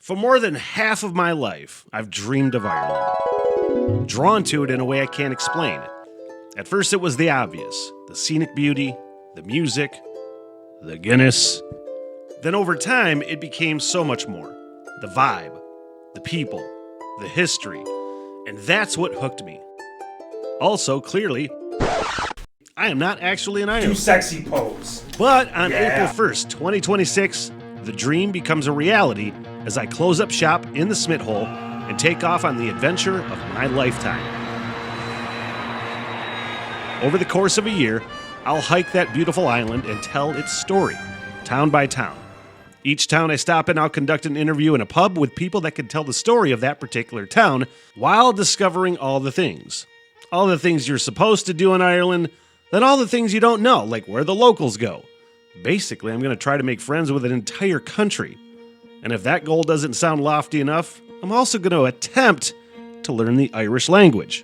For more than half of my life, I've dreamed of Ireland. Drawn to it in a way I can't explain. At first it was the obvious, the scenic beauty, the music, the Guinness. Then over time, it became so much more. The vibe, the people, the history, and that's what hooked me. Also, clearly, I am not actually an Irishman. Too sexy pose. But on April 1st, 2026, the dream becomes a reality as I close up shop in the Smith Hole and take off on the adventure of my lifetime. Over the course of a year, I'll hike that beautiful island and tell its story, town by town. Each town I stop in, I'll conduct an interview in a pub with people that can tell the story of that particular town while discovering all the things. All the things you're supposed to do in Ireland, then all the things you don't know, like where the locals go. Basically, I'm going to try to make friends with an entire country. And if that goal doesn't sound lofty enough, I'm also going to attempt to learn the Irish language.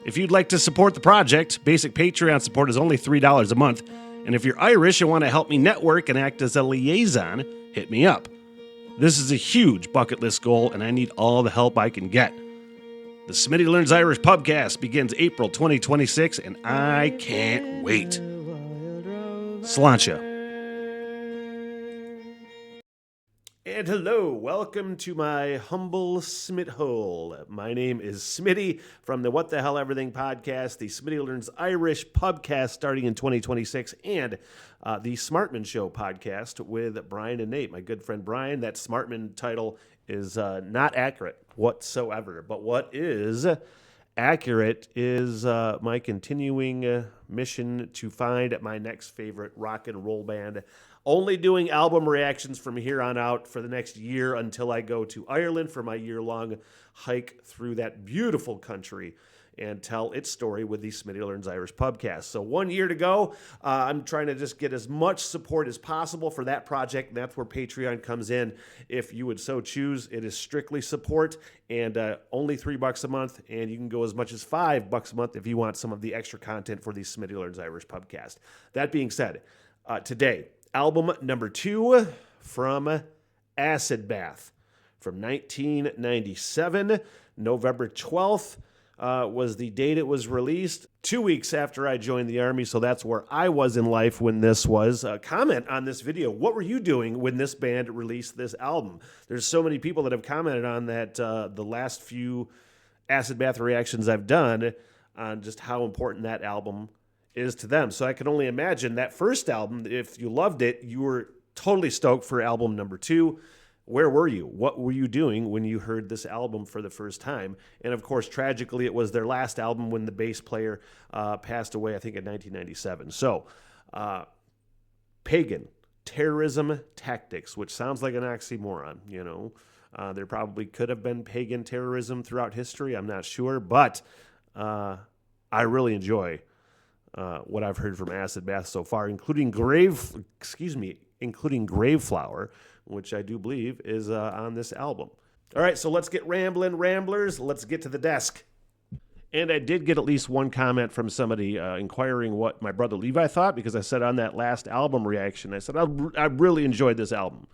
If you'd like to support the project, basic Patreon support is only $3 a month. And if you're Irish and want to help me network and act as a liaison, hit me up. This is a huge bucket list goal, and I need all the help I can get. The Smitty Learns Irish Pubcast begins April 2026, and I can't wait. Sláinte. And hello, welcome to my humble Smith Hole. My name is Smitty from the What the Hell Everything podcast, the Smitty Learns Irish Pubcast starting in 2026, and the Smartman Show podcast with Brian and Nate. My good friend Brian, that Smartman title is not accurate whatsoever, but what is accurate is my continuing mission to find my next favorite rock and roll band. Only doing album reactions from here on out for the next year until I go to Ireland for my year-long hike through that beautiful country and tell its story with the Smitty Learns Irish Pubcast. So 1 year to go. I'm trying to just get as much support as possible for that project, and that's where Patreon comes in. If you would so choose, it is strictly support and only $3 a month, and you can go as much as $5 a month if you want some of the extra content for the Smitty Learns Irish Pubcast. That being said, today, album number 2 from Acid Bath from 1997. November 12th was the date it was released. 2 weeks after I joined the Army, so that's where I was in life when this was. Comment on this video. What were you doing when this band released this album? There's so many people that have commented on that the last few Acid Bath reactions I've done on just how important that album is to them. So I can only imagine that first album, if you loved it, you were totally stoked for album number 2. Where were you? What were you doing when you heard this album for the first time? And of course, tragically, it was their last album when the bass player passed away, I think in 1997. So, pagan, terrorism tactics, which sounds like an oxymoron, you know. There probably could have been pagan terrorism throughout history, I'm not sure, but I really enjoy what I've heard from Acid Bath so far, including Graveflower, which I do believe is on this album. All right, so let's get rambling, ramblers. Let's get to the desk. And I did get at least one comment from somebody inquiring what my brother Levi thought, because I said on that last album reaction, I said, I really enjoyed this album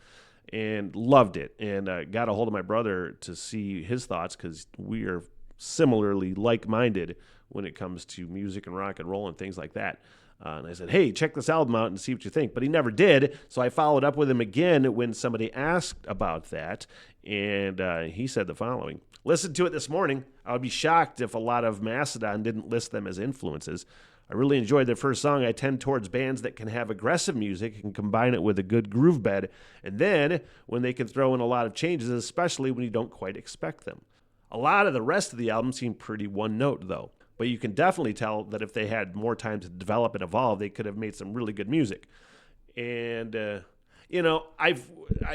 and loved it, and got a hold of my brother to see his thoughts, because we are similarly like-minded when it comes to music and rock and roll and things like that. And I said, hey, check this album out and see what you think. But he never did, so I followed up with him again when somebody asked about that, and he said the following. Listened to it this morning. I would be shocked if a lot of Mastodon didn't list them as influences. I really enjoyed their first song. I tend towards bands that can have aggressive music and combine it with a good groove bed, and then when they can throw in a lot of changes, especially when you don't quite expect them. A lot of the rest of the album seemed pretty one-note, though. But you can definitely tell that if they had more time to develop and evolve, they could have made some really good music. And, I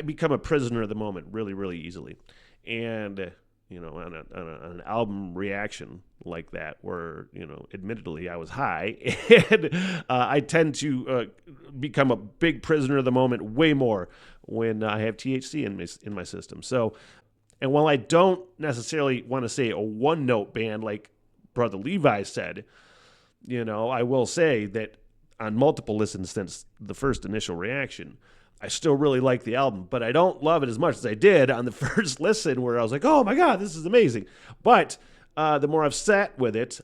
become a prisoner of the moment really, really easily. And, on an album reaction like that where, admittedly I was high, and I tend to become a big prisoner of the moment way more when I have THC in my system. So, and while I don't necessarily want to say a one-note band like Brother Levi said, I will say that on multiple listens since the first initial reaction, I still really like the album, but I don't love it as much as I did on the first listen, where I was like, oh my God, this is amazing. But the more I've sat with it,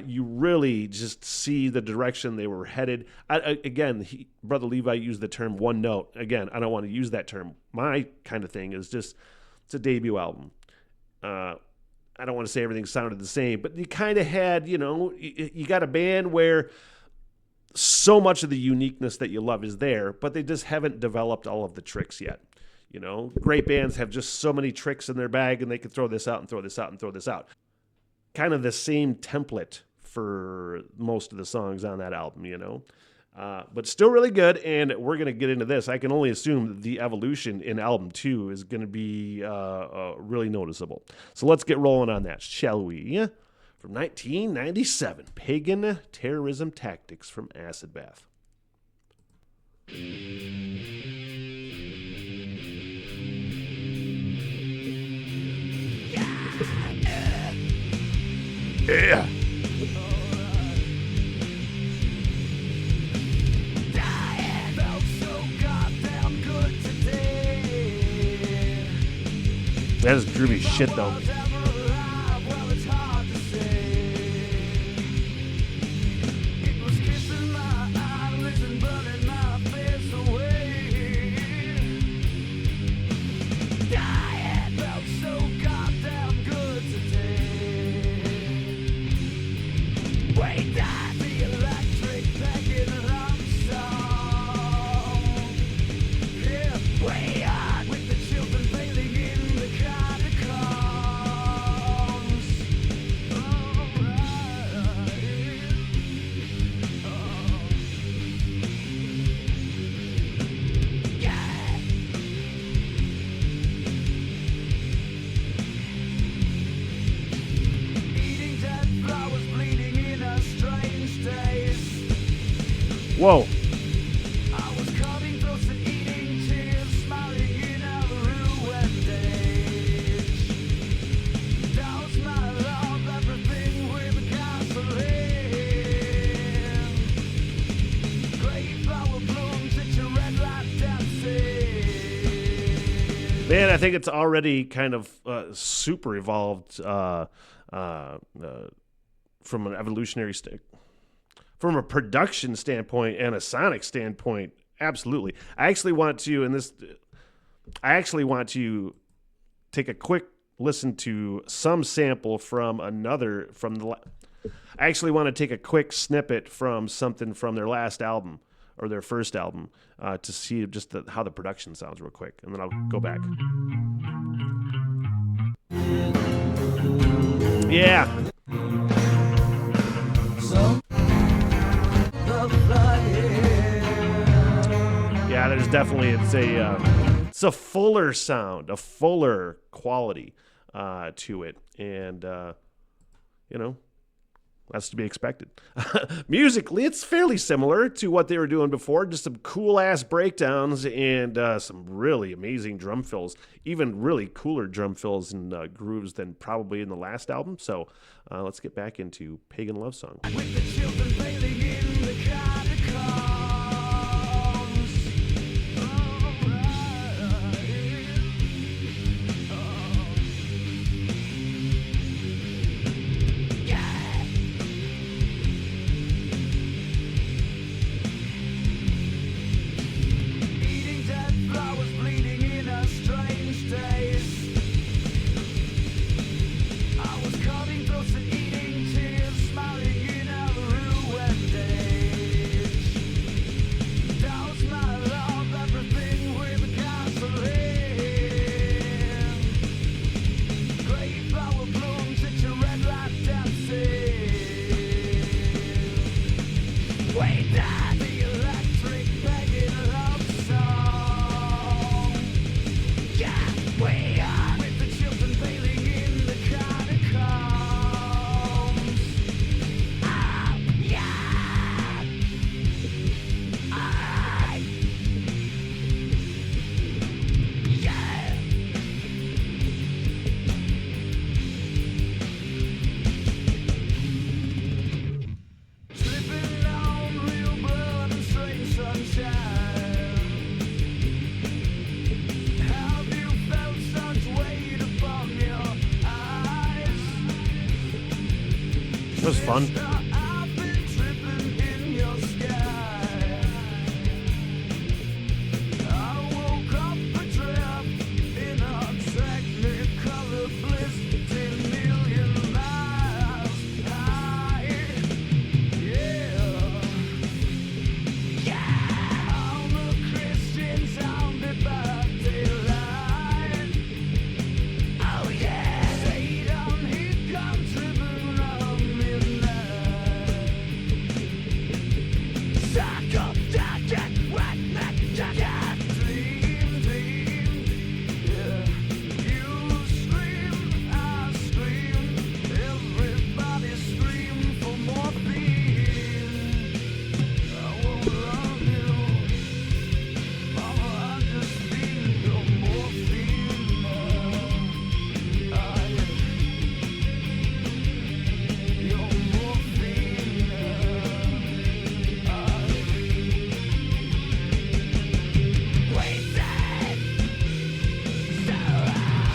you really just see the direction they were headed. Brother Levi used the term one note. Again, I don't want to use that term. My kind of thing is just, it's a debut album. I don't want to say everything sounded the same, but you kind of had, you got a band where so much of the uniqueness that you love is there, but they just haven't developed all of the tricks yet. Great bands have just so many tricks in their bag, and they can throw this out and throw this out and throw this out. Kind of the same template for most of the songs on that album, but still really good. And we're going to get into this. I can only assume that the evolution in album 2 is going to be really noticeable. So let's get rolling on that, shall we? From 1997, Pagan Terrorism Tactics from Acid Bath. Yeah. That is groovy shit, though. Whoa. Man, I think it's already kind of super evolved from an evolutionary from a production standpoint and a sonic standpoint. Absolutely. I actually want to take a quick listen to some sample from I actually want to take a quick snippet from something from their last album, or their first album, to see just how the production sounds real quick, and then I'll go back. Yeah. Yeah, there's definitely, it's a fuller sound, a fuller quality to it, and that's to be expected. Musically, it's fairly similar to what they were doing before. Just some cool-ass breakdowns and some really amazing drum fills. Even really cooler drum fills and grooves than probably in the last album. So let's get back into Pagan Love Song. With the children bailing in the catacombs. It was fun. I've been tripping in your sky. I woke up adrift in a technicolor bliss 10 million miles high. Yeah, I'm a Christian zombie by daylight. Oh yeah, Satan, he comes tripping on midnight. Suck up, jacket, wet neck, jacket. Dream, yeah. You scream, I scream. Everybody scream for morphine. I won't love you, mama. I just need your morphine now. Your morphine now. Wasted, so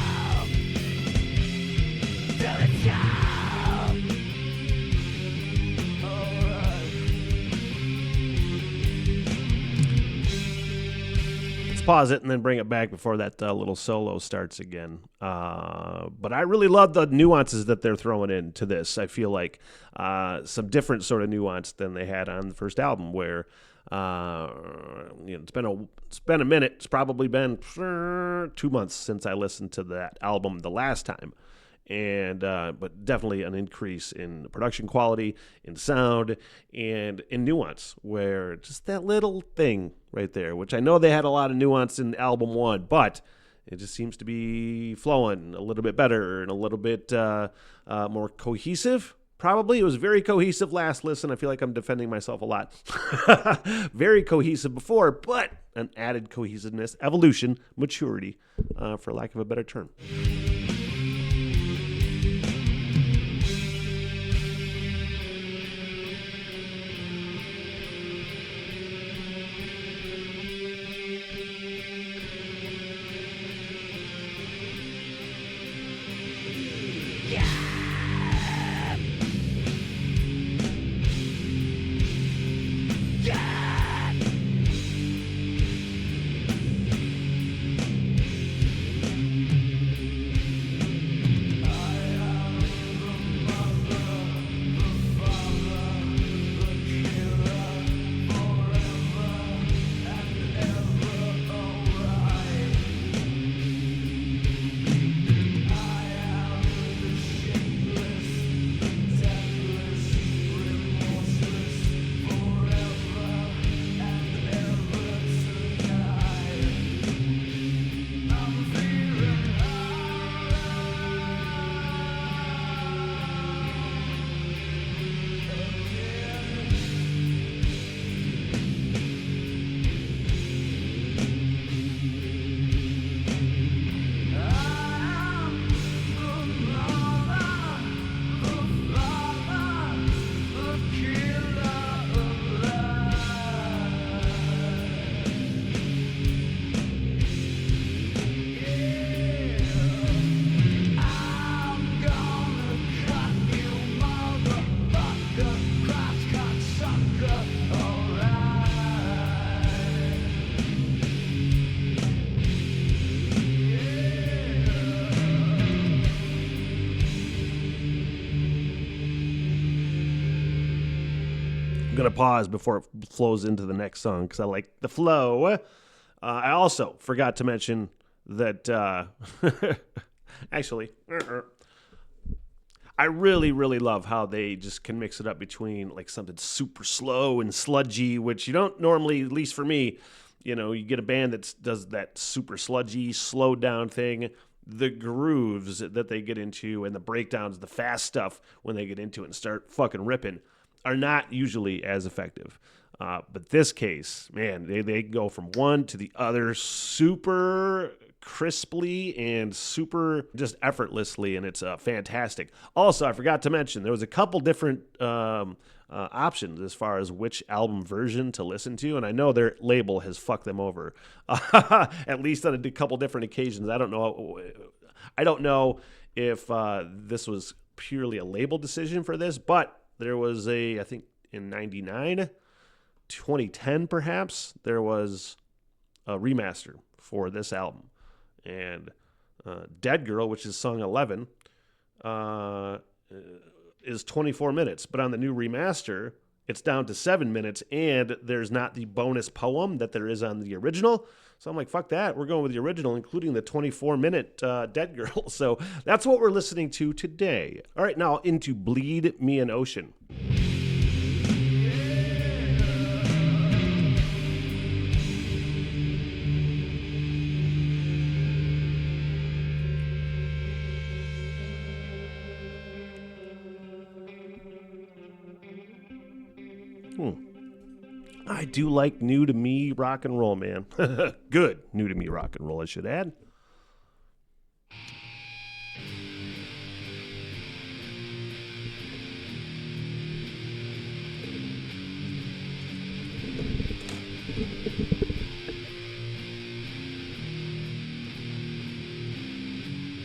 low, till it's gone. Alright. Let's pause it and then bring it back before that little solo starts again. But I really love the nuances that they're throwing into this. I feel like some different sort of nuance than they had on the first album, where it's been a minute. It's probably been 2 months since I listened to that album the last time. And but definitely an increase in production quality, in sound, and in nuance, where just that little thing right there, which I know they had a lot of nuance in album one, but it just seems to be flowing a little bit better and a little bit more cohesive. Probably. It was very cohesive last listen. I feel like I'm defending myself a lot. Very cohesive before, but an added cohesiveness, evolution, maturity, for lack of a better term. I'm going to pause before it flows into the next song because I like the flow. I also forgot to mention that, actually, I really, really love how they just can mix it up between like something super slow and sludgy, which you don't normally, at least for me, you get a band that does that super sludgy, slowed down thing. The grooves that they get into and the breakdowns, the fast stuff when they get into it and start fucking ripping are not usually as effective. But this case, man, they go from one to the other super crisply and super just effortlessly, and it's fantastic. Also, I forgot to mention, there was a couple different options as far as which album version to listen to, and I know their label has fucked them over, at least on a couple different occasions. I don't know if this was purely a label decision for this, but there was I think in 99, 2010 perhaps, there was a remaster for this album. And Dead Girl, which is song 11, is 24 minutes. But on the new remaster, it's down to 7 minutes, and there's not the bonus poem that there is on the original. So I'm like, fuck that. We're going with the original, including the 24-minute Dead Girl. So that's what we're listening to today. All right, now into Bleed Me an Ocean. I do like new to me rock and roll, man. Good new to me rock and roll, I should add.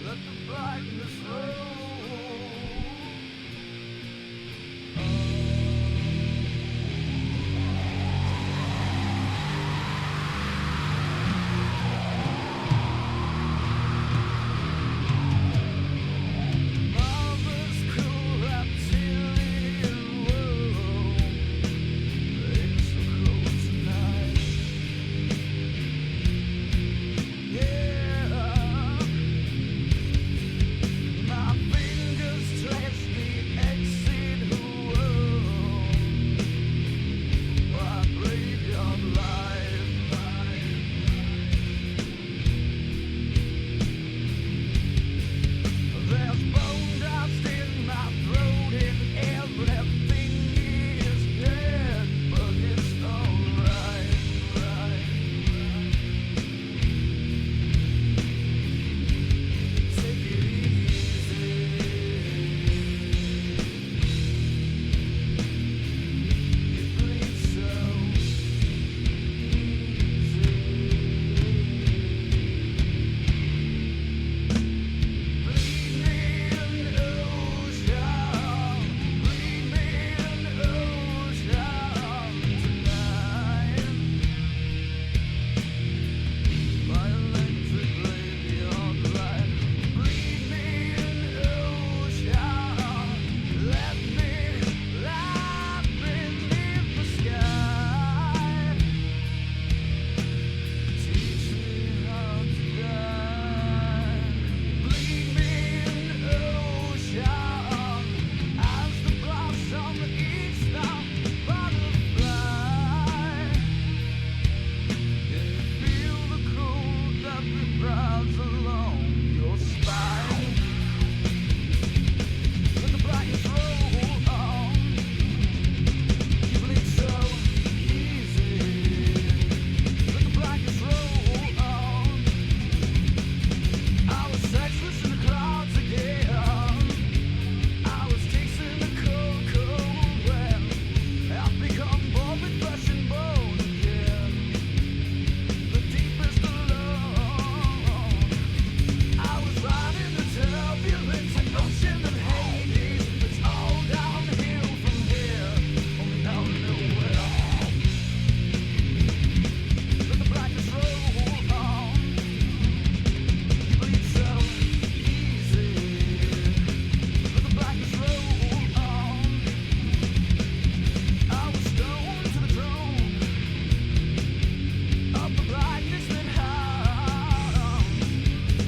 Let the blackness roll. Marvelous cool reptilian world. Ain't so cold tonight. Yeah. My fingers trace the exit world. I breathe your life. There's bone dust in my throat and everything is dead, but it's alright. Take it easy. It bleeds so easy. Bleed me an ocean. Bleed me an ocean tonight. My electric graveyard light. Bleed me an ocean. Let me lie beneath the sky. Teach me how to die. Bleed me an ocean as the blossom eats the butterfly. Can you feel the cold that vibrates along your spine? Let the blackness roll on. You bleed so easy. Let the blackness roll on. I was sexless in the clouds again. I was chasing the cold, cold wind. I've become both with flesh and bone again. The deepest alone. I was riding the turbulent ocean of Hades. It's all downhill from here. Oh, now nowhere. Let the blackness roll on. You bleed so easy. Let the blackness roll on. I was stoned to the throne of the blackness that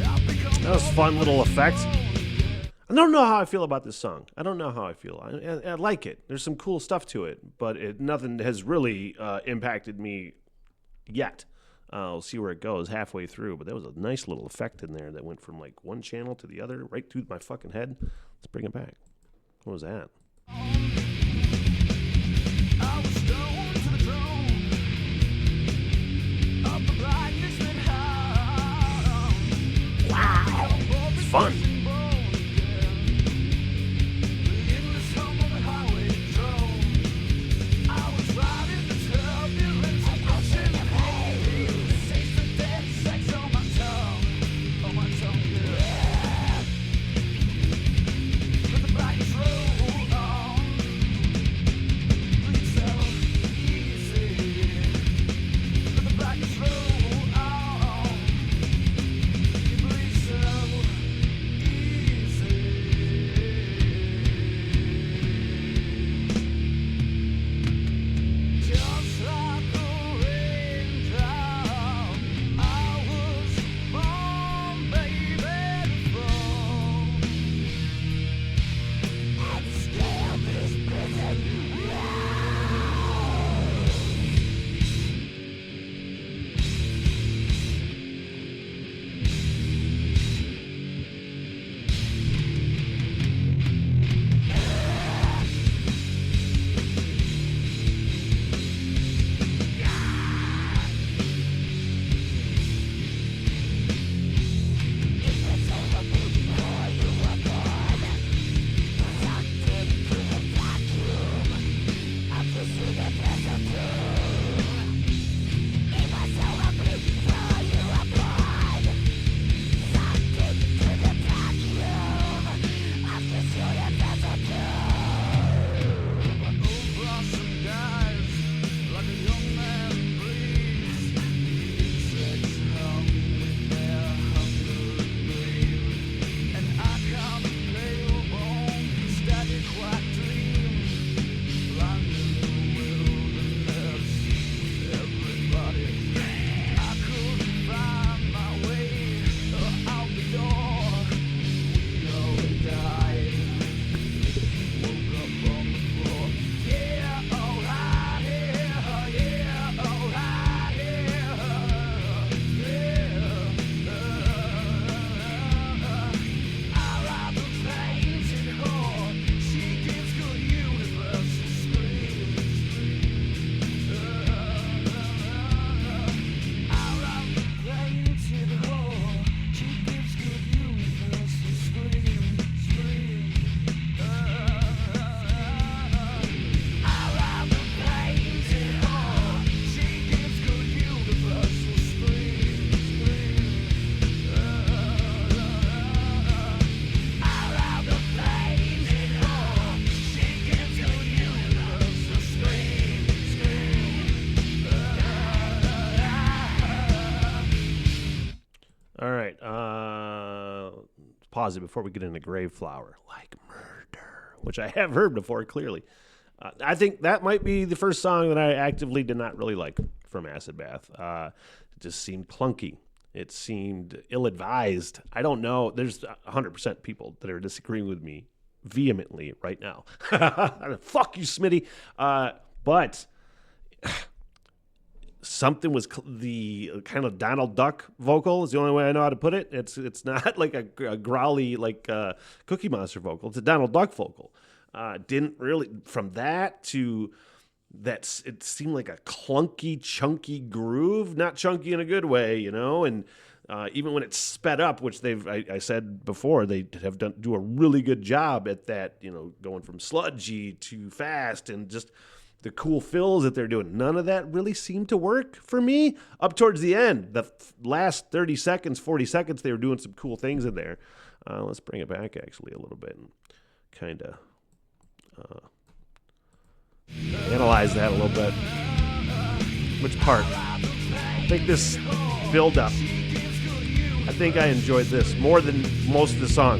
I've become. That was a fun little effect. I don't know how I feel about this song. I don't know how I feel. I like it. There's some cool stuff to it, but nothing has really impacted me yet. I'll see where it goes halfway through, but there was a nice little effect in there that went from like one channel to the other, right to my fucking head. Let's bring it back. What was that? I was stoned to the throne of the blackness that Wow. It's fun. in this humble highway drone. I was riding the turbulence ocean of Hades. Taste of dead sex on my tongue, yeah. Let the Pause it before we get into Grave Flower. Like Murder, which I have heard before, clearly. I think that might be the first song that I actively did not really like from Acid Bath. It just seemed clunky. It seemed ill-advised. I don't know. There's 100% people that are disagreeing with me vehemently right now. Fuck you, Smitty. But something was the kind of Donald Duck vocal is the only way I know how to put it. It's not like a growly like Cookie Monster vocal. It's a Donald Duck vocal. Didn't really, from that to that, it seemed like a clunky, chunky groove, not chunky in a good way, you know. And even when it's sped up, which I said before, they have do a really good job at that, you know, going from sludgy to fast and just the cool fills that they're doing. None of that really seemed to work for me up towards the end. The last 30 seconds, 40 seconds, they were doing some cool things in there. Let's bring it back actually a little bit and kind of analyze that a little bit. Which part? I think this build up. I think I enjoyed this more than most of the song.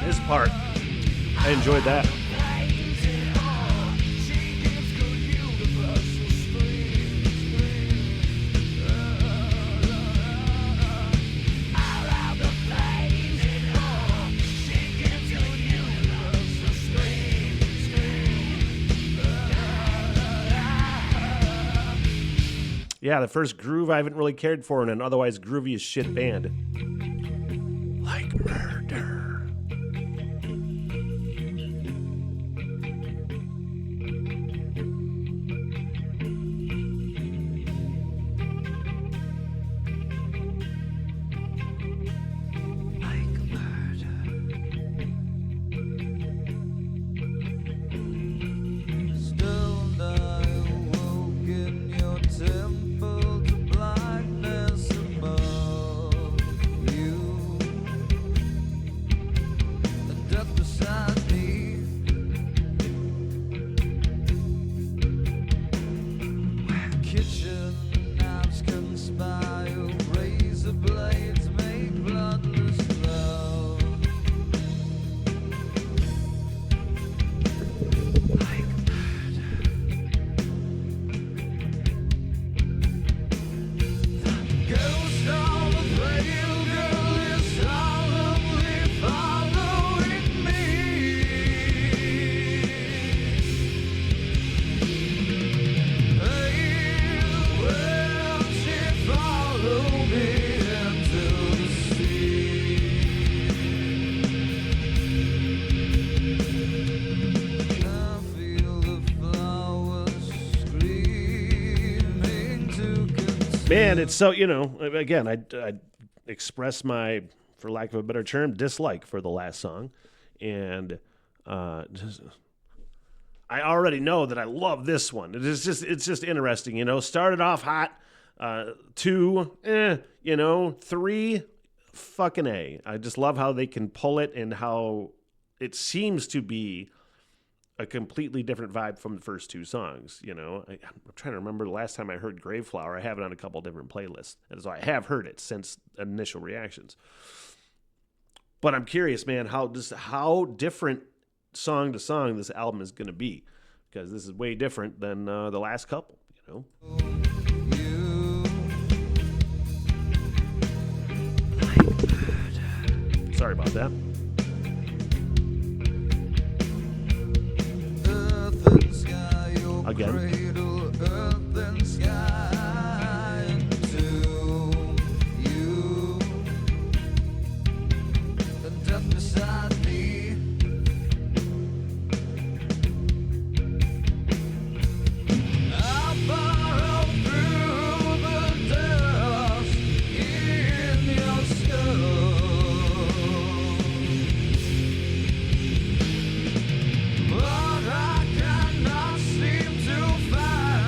This part, I enjoyed that. Yeah, the first groove I haven't really cared for in an otherwise groovy as shit band. Like Murder. Man, it's so, you know, again, I express my, for lack of a better term, dislike for the last song. And I already know that I love this one. It's just interesting, you know. Started off hot, 2, you know, 3, fucking A. I just love how they can pull it and how it seems to be a completely different vibe from the first 2 songs, you know. I'm trying to remember the last time I heard Grave Flower. I have it on a couple different playlists, and so I have heard it since initial reactions. But I'm curious, man, how different song to song this album is going to be, because this is way different than the last couple, you know. Sorry about that. Again. But I cannot seem to find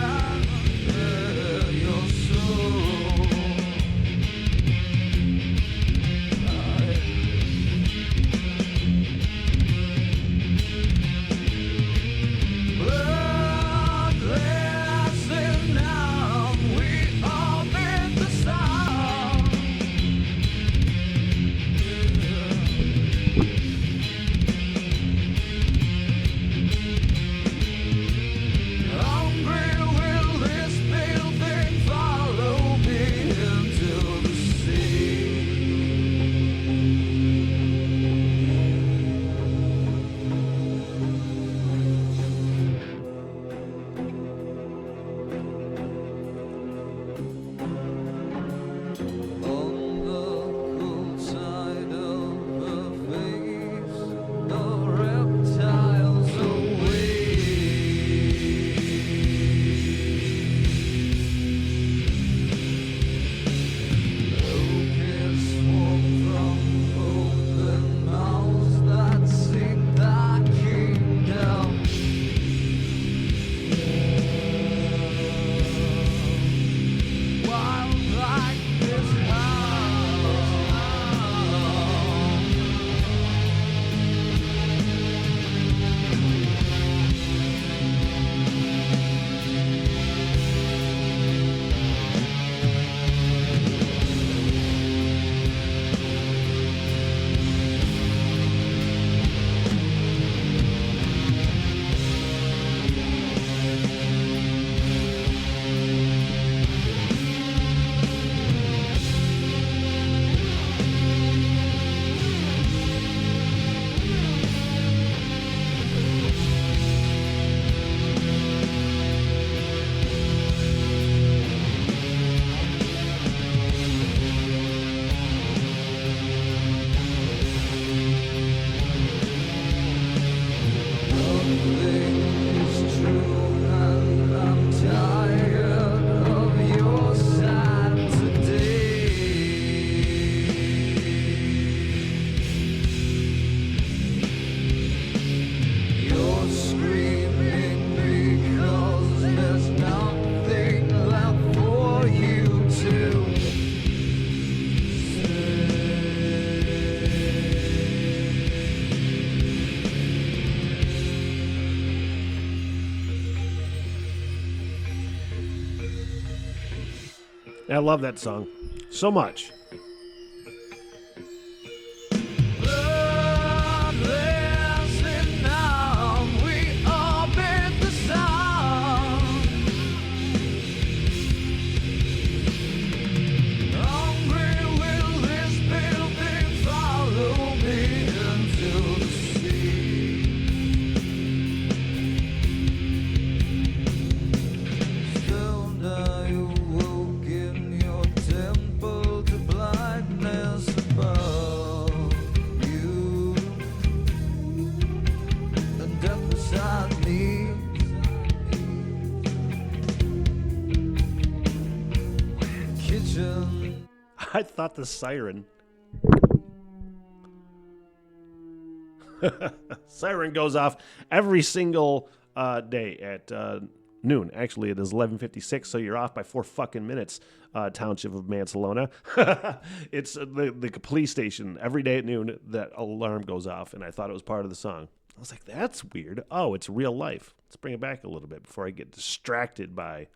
I love that song so much. Bloodless and numb, we all bear the sound. Hungry will this building follow me into the sea. Stoned I awoke in your temple to blindness above you, and death beside me. Kitchen. I thought the siren. Siren goes off every single day at noon. Actually, it is 11:56, so you're off by 4 fucking minutes. Township of Mansalona. It's the police station every day at noon. That alarm goes off, and I thought it was part of the song. I was like, "That's weird." Oh, it's real life. Let's bring it back a little bit before I get distracted by,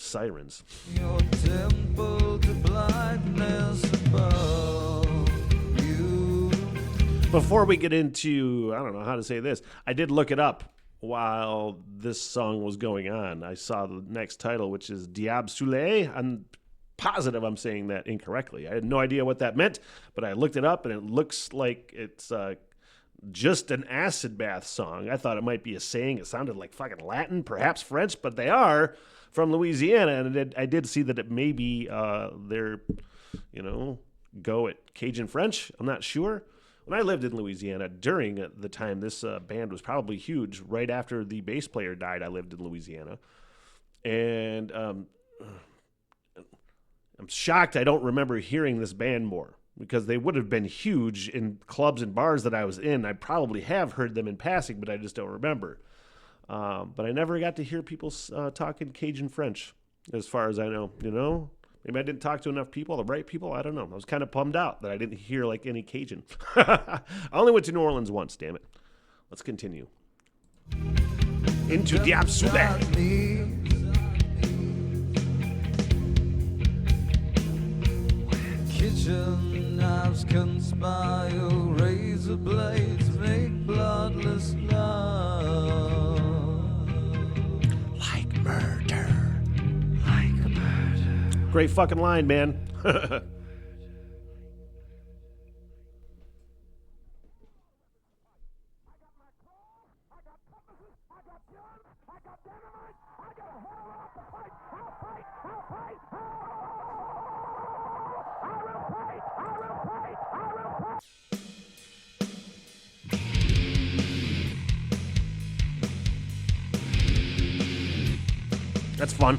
sirens. Your temple to blindness above you. Before we get into, I don't know how to say this, I did look it up while this song was going on. I saw the next title, which is Diab Soleil. I'm positive I'm saying that incorrectly. I had no idea what that meant, but I looked it up, and it looks like it's just an acid bath song. I thought it might be a saying. It sounded like fucking Latin, perhaps French, but they are from Louisiana, and I did see that it may be their, go at Cajun French. I'm not sure. When I lived in Louisiana during the time this band was probably huge, right after the bass player died, I lived in Louisiana. And I'm shocked I don't remember hearing this band more, because they would have been huge in clubs and bars that I was in. I probably have heard them in passing, but I just don't remember. But I never got to hear people talking Cajun French, as far as I know. Maybe I didn't talk to enough people, the right people. I don't know. I was kind of bummed out that I didn't hear like any Cajun. I only went to New Orleans once, damn it. Let's continue. Into Diab Soleil. Kitchen knives conspire, razor blades make bloodless love. Like murder. Great fucking line, man. That's fun.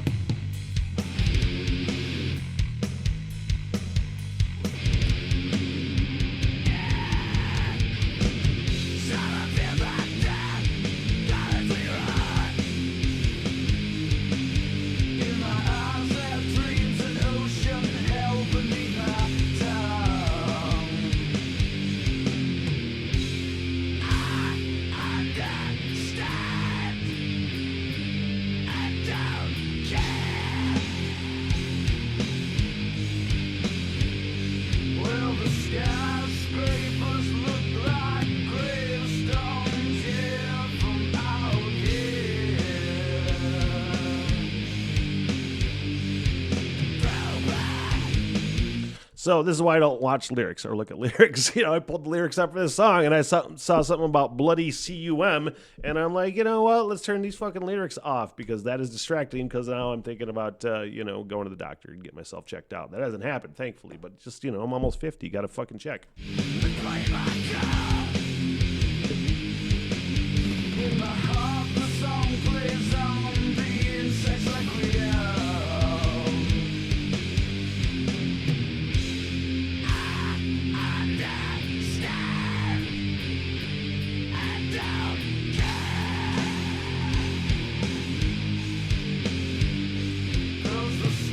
So this is why I don't watch lyrics or look at lyrics. I pulled the lyrics up for this song, and I saw something about bloody cum, and I'm like, you know what? Let's turn these fucking lyrics off, because that is distracting, because now I'm thinking about, going to the doctor and get myself checked out. That hasn't happened, thankfully, but just, I'm almost 50. Got to fucking check.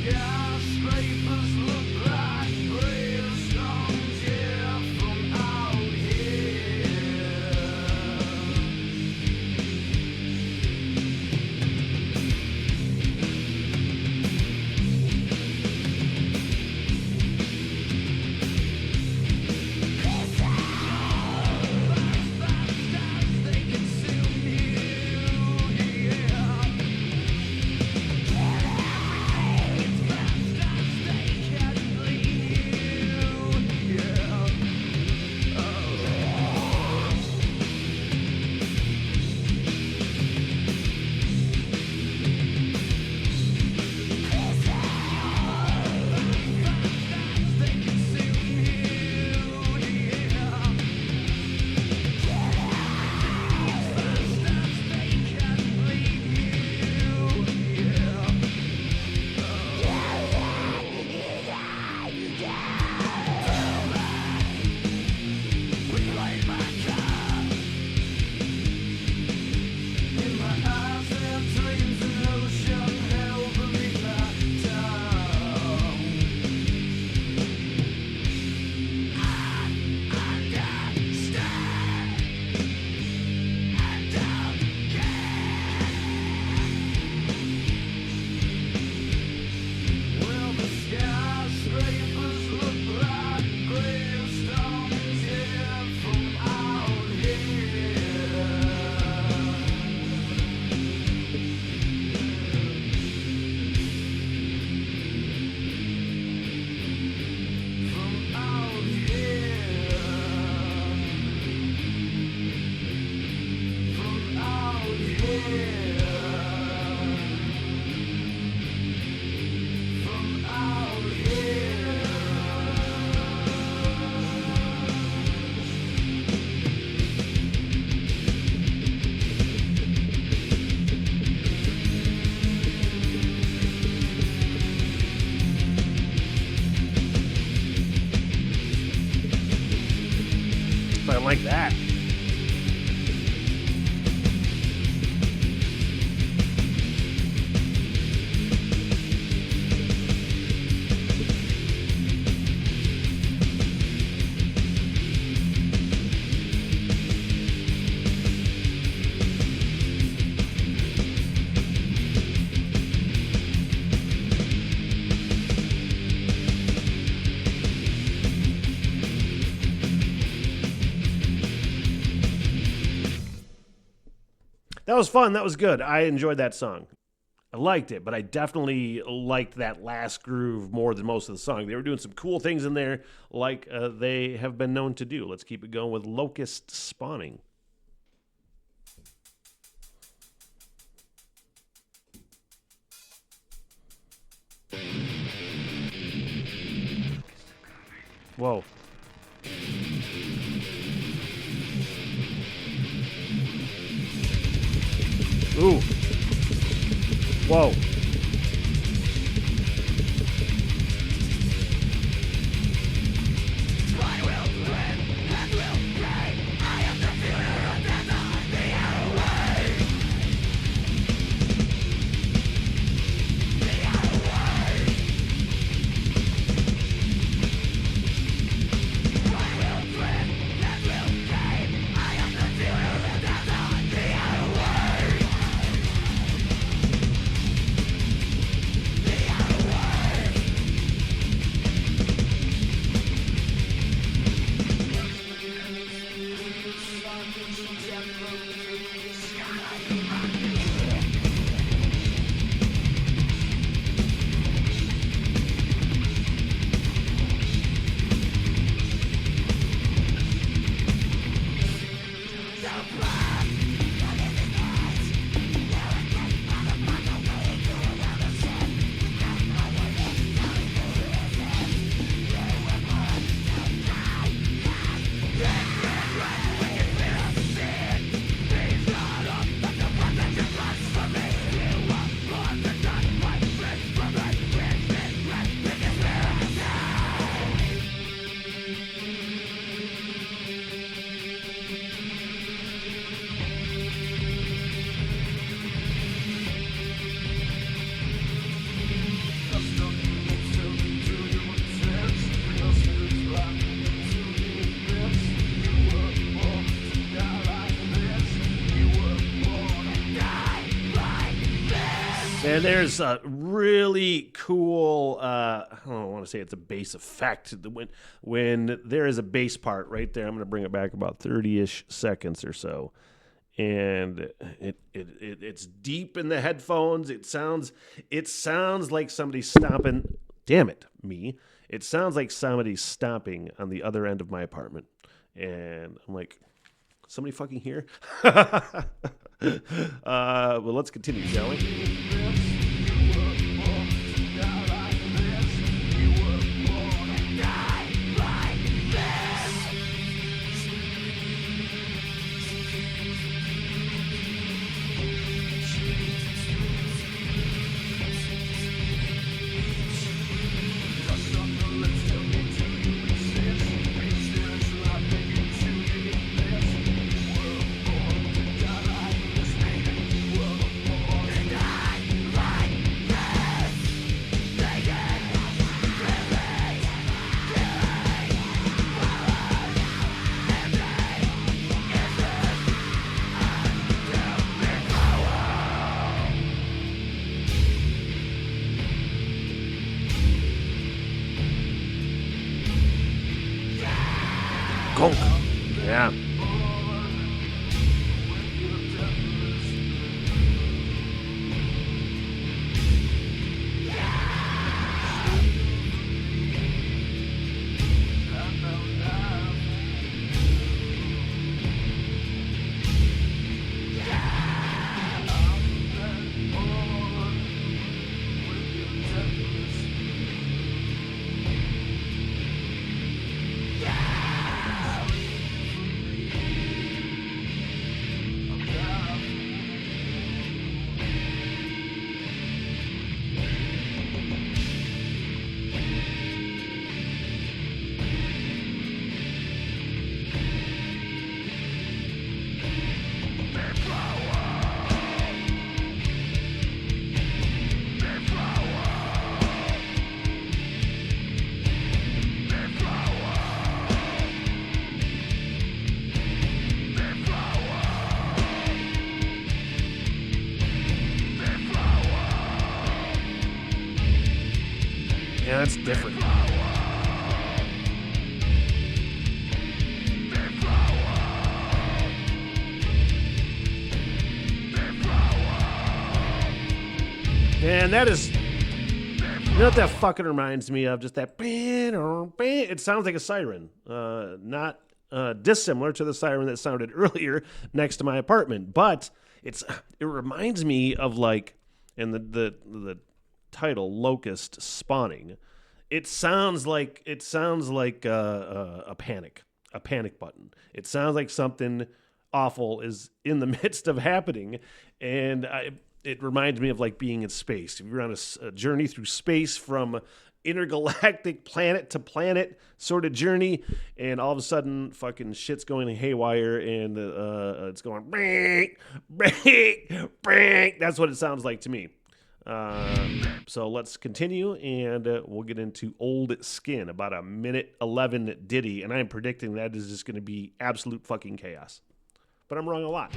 Skyscrapers look like gravestones, yeah, from out here. that. That was fun. That was good. I enjoyed that song. I liked it, but I definitely liked that last groove more than most of the song. They were doing some cool things in there like they have been known to do. Let's keep it going with Locust Spawning. Whoa. Ooh. Whoa. And there's a really cool, I don't want to say it's a bass effect. When there is a bass part right there, I'm going to bring it back about 30-ish seconds or so. And it's deep in the headphones. It sounds like somebody's stomping. Damn it, me. It sounds like somebody's stomping on the other end of my apartment. And I'm like, somebody fucking here? Well, let's continue, shall we? Yeah, that's different. Man, that is... You know what that fucking reminds me of? Just that... It sounds like a siren. Not dissimilar to the siren that sounded earlier next to my apartment. But it reminds me of like... And the title, Locust Spawning. It sounds like a panic button. It sounds like something awful is in the midst of happening, and it reminds me of like being in space. If you're on a journey through space from intergalactic planet to planet sort of journey, and all of a sudden fucking shit's going haywire, and it's going bang, bang, bang. That's what it sounds like to me. So let's continue, and we'll get into Old Skin, about a minute 11 ditty, and I'm predicting that is just going to be absolute fucking chaos. But I'm wrong a lot.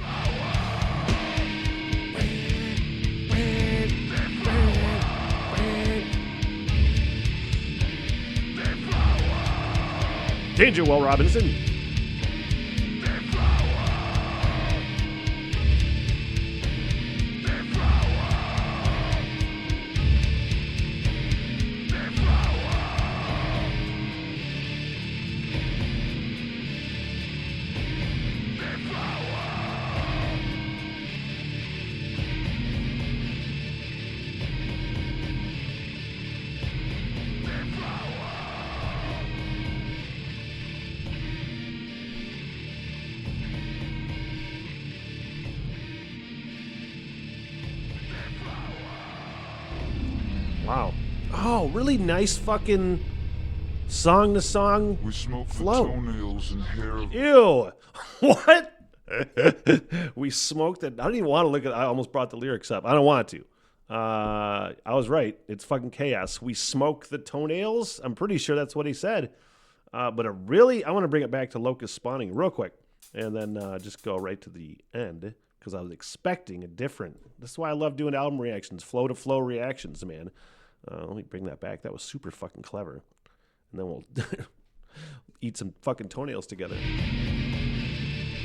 Danger, Will Robinson. Wow. Oh, really nice fucking song to song We smoke flow. the toenails and hair of Ew. What? We smoked it. I don't even want to look at I almost brought the lyrics up. I don't want to. I was right. It's fucking chaos. We smoke the toenails. I'm pretty sure that's what he said. But I want to bring it back to Locust Spawning real quick. And then just go right to the end. Because I was expecting a different. This is why I love doing album reactions. Flow to flow reactions, man. Let me bring that back. That was super fucking clever. And then we'll eat some fucking toenails together.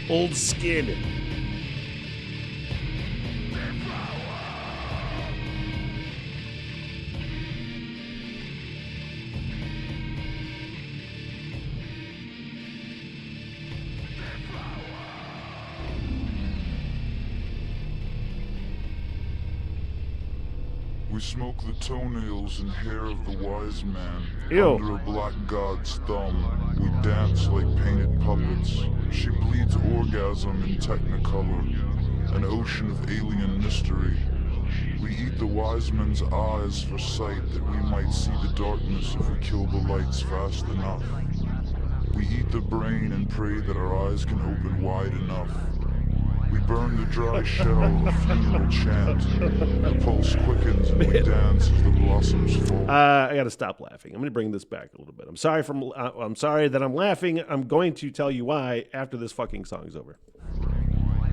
Old Skin. We smoke the toenails and hair of the wise man. Ew. Under a black god's thumb, we dance like painted puppets. She bleeds orgasm in technicolor, an ocean of alien mystery. We eat the wise man's eyes for sight, that we might see the darkness if we kill the lights fast enough. We eat the brain and pray that our eyes can open wide enough. We burn the dry shell of a funeral chant. The pulse quickens and we dance as the blossoms fall. I got to stop laughing. I'm going to bring this back a little bit. I'm sorry that I'm laughing. I'm going to tell you why after this fucking song is over.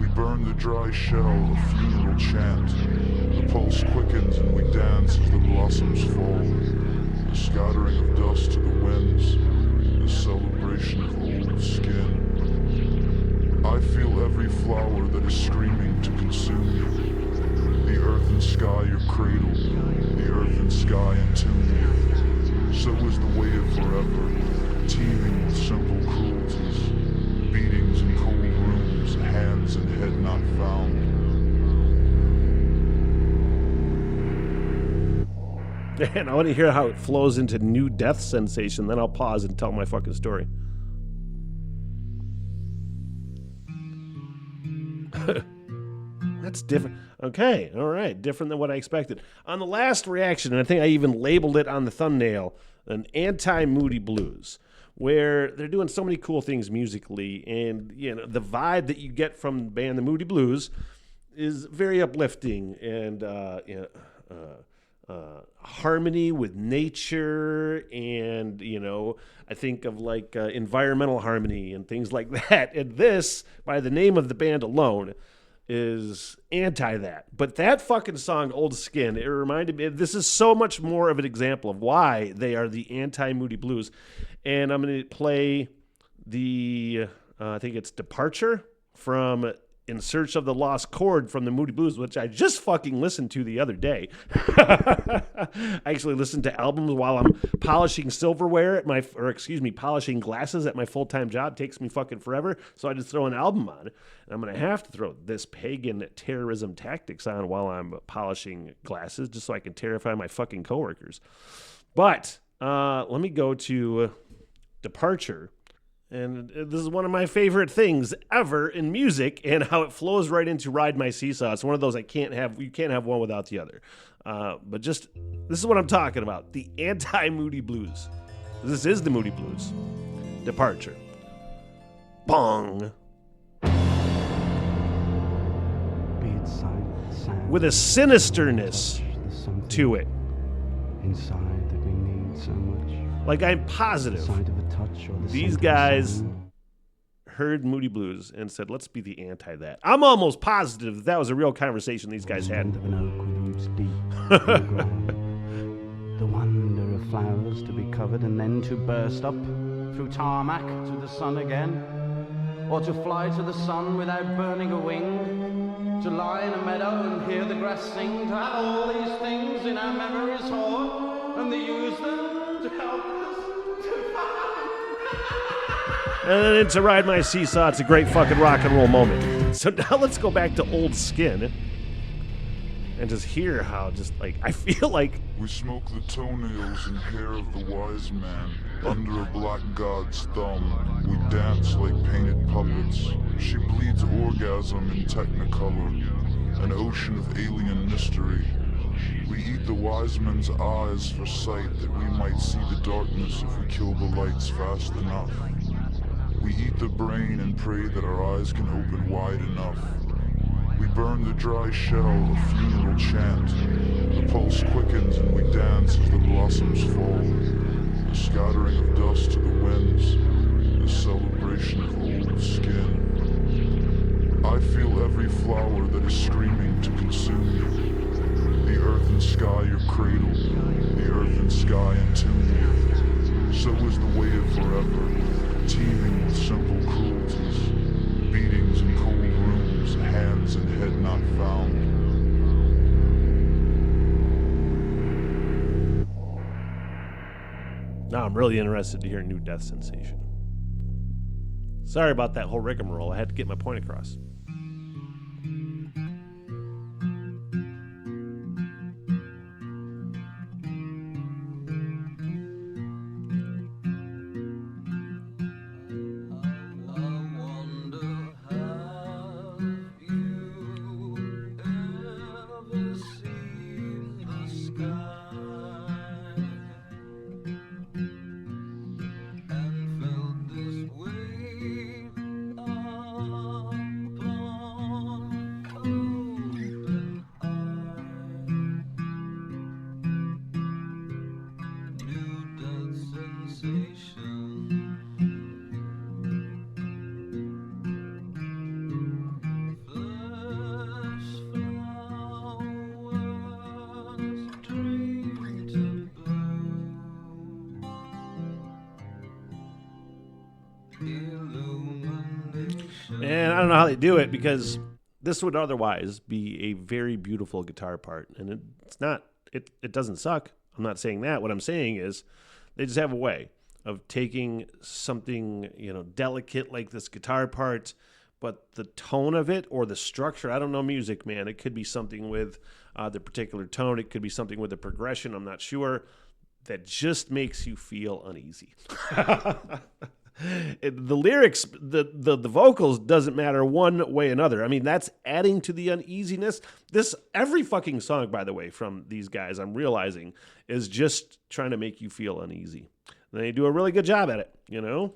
We burn the dry shell of a funeral chant. The pulse quickens and we dance as the blossoms fall. The scattering of dust to the winds. The celebration of old skin. I feel every flower that is screaming to consume you. The earth and sky your cradle, the earth and sky entomb you. So is the way of forever, teeming with simple cruelties, beatings in cold rooms, hands and head not found. And I want to hear how it flows into new death sensation, then I'll pause and tell my fucking story. That's different. Okay, all right. Different than what I expected. On the last reaction, and I think I even labeled it on the thumbnail, an anti-Moody Blues. where they're doing so many cool things musically, and the vibe that you get from the band the Moody Blues is very uplifting and harmony with nature, and I think of like environmental harmony and things like that. And this, by the name of the band alone, is anti that. But that fucking song, Old Skin, it reminded me, this is so much more of an example of why they are the anti-Moody Blues. And I'm going to play the, I think it's Departure from In Search of the Lost Chord from the Moody Blues, which I just fucking listened to the other day. I actually listened to albums while I'm polishing silverware polishing glasses at my full-time job. It takes me fucking forever, so I just throw an album on. And I'm going to have to throw This Pagan Terrorism Tactics on while I'm polishing glasses, just so I can terrify my fucking coworkers. But let me go to Departure. And this is one of my favorite things ever in music, and how it flows right into Ride My Seesaw. It's one of those you can't have one without the other. But just, this is what I'm talking about. The anti-Moody Blues. This is the Moody Blues. Departure. Bong. With a sinisterness to it. Inside that we need so much. Like, I'm positive these guys heard Moody Blues and said, let's be the anti that. I'm almost positive that was a real conversation these guys had. Of an oak with roots deep in the ground. The wonder of flowers to be covered and then to burst up through tarmac to the sun again, or to fly to the sun without burning a wing, to lie in a meadow and hear the grass sing, to have all these things in our memories hoard, and to use them to help us to find. And then into Ride My Seesaw, it's a great fucking rock and roll moment. So now let's go back to Old Skin and just hear how I feel like We smoke the toenails and hair of the wise man. Under a black god's thumb, we dance like painted puppets. She bleeds orgasm in technicolor, an ocean of alien mystery. We eat the wise man's eyes for sight, that we might see the darkness if we kill the lights fast enough. We eat the brain and pray that our eyes can open wide enough. We burn the dry shell, a funeral chant. The pulse quickens and we dance as the blossoms fall. The scattering of dust to the winds, the celebration of old skin. I feel every flower that is screaming to consume you. The earth and sky your cradle, the earth and sky entune you. So is the way of forever, teeming with simple cruelties, beatings in cold rooms, hands and head not found. now I'm really interested to hear New Death Sensation. Sorry about that whole rigmarole. I had to get my point across. And I don't know how they do it, because this would otherwise be a very beautiful guitar part. And it's not, it doesn't suck. I'm not saying that. What I'm saying is they just have a way of taking something, delicate like this guitar part, but the tone of it or the structure, I don't know music, man. It could be something with the particular tone. It could be something with the progression. I'm not sure. That just makes you feel uneasy. The lyrics, the vocals doesn't matter one way or another. I mean, that's adding to the uneasiness. Every fucking song, by the way, from these guys, I'm realizing, is just trying to make you feel uneasy. They do a really good job at it, you know?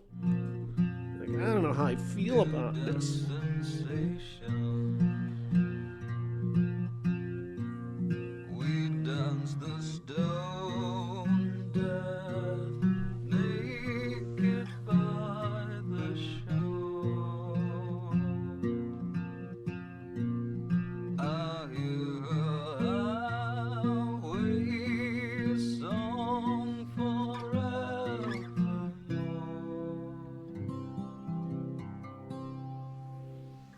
Like, I don't know how I feel about this. We dance the stone death naked by the shore. I hear her highway song forevermore.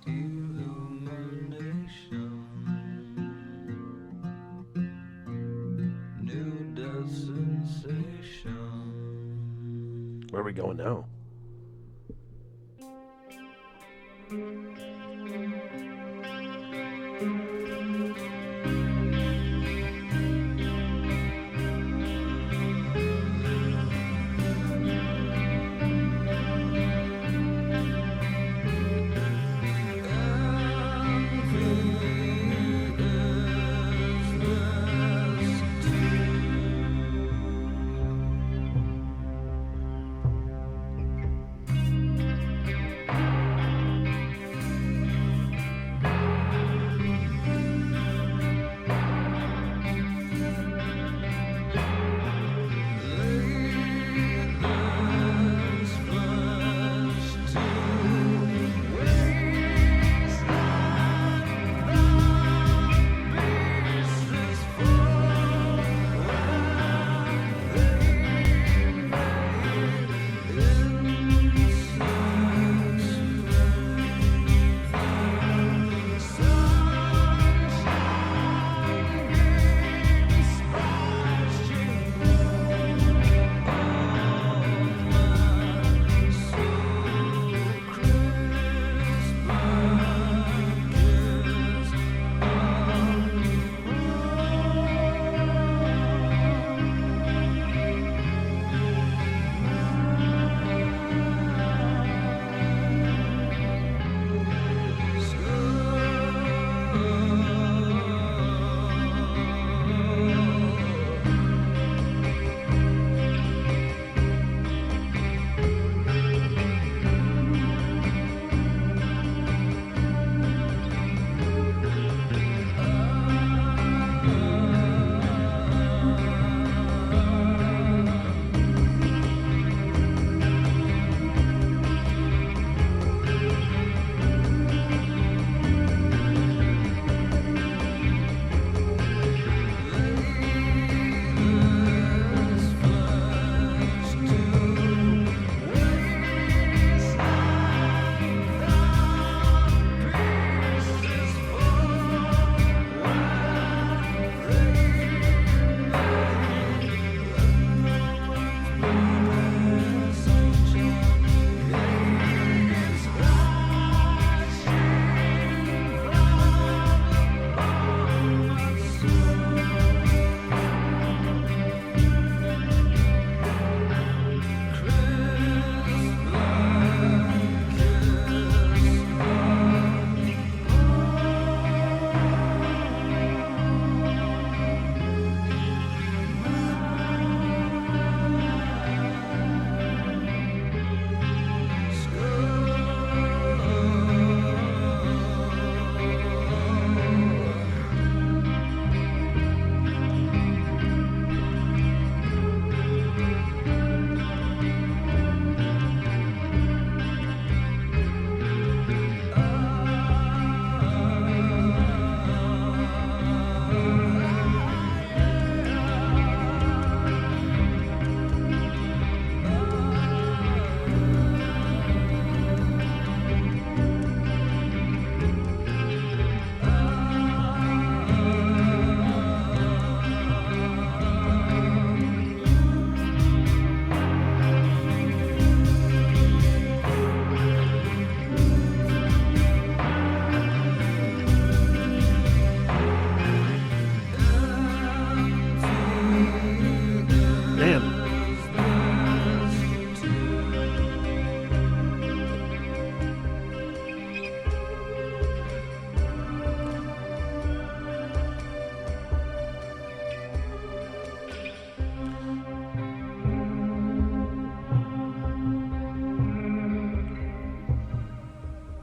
Illumination, new death sensation. Where are we going now?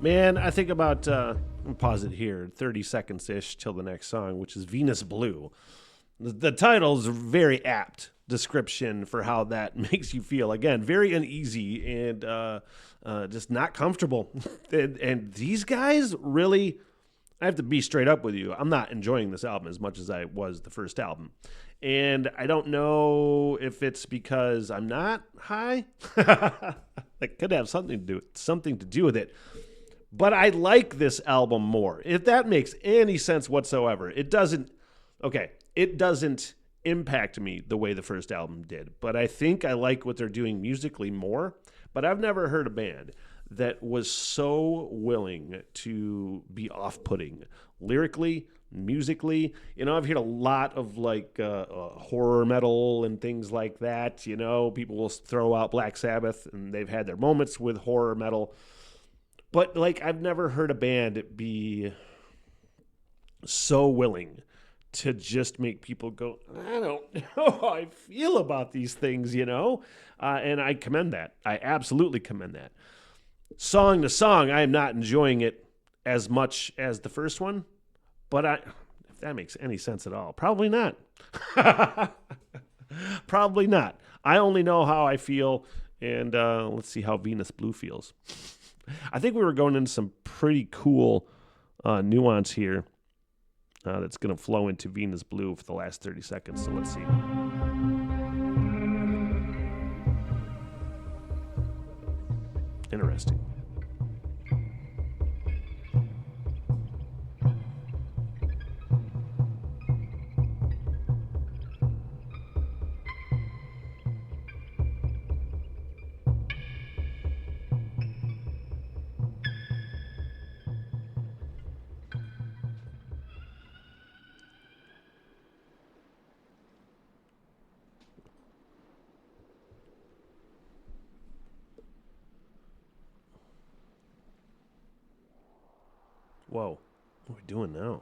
Man, I think about, I'll pause it here, 30 seconds-ish till the next song, which is Venus Blue. The title's a very apt description for how that makes you feel. Again, very uneasy and just not comfortable. and these guys really, I have to be straight up with you. I'm not enjoying this album as much as I was the first album. And I don't know if it's because I'm not high. That could have something to do with it. But I like this album more. If that makes any sense whatsoever. It doesn't impact me the way the first album did. But I think I like what they're doing musically more. But I've never heard a band that was so willing to be off-putting lyrically, musically. You know, I've heard a lot of like horror metal and things like that. You know, people will throw out Black Sabbath, and they've had their moments with horror metal. But like, I've never heard a band be so willing to just make people go, I don't know how I feel about these things, you know? And I commend that. I absolutely commend that. Song to song, I am not enjoying it as much as the first one, but if that makes any sense at all, probably not. Probably not. I only know how I feel, and let's see how Venus Blue feels. I think we were going into some pretty cool nuance here that's going to flow into Venus Blue for the last 30 seconds, so let's see. Interesting. Whoa, what are we doing now?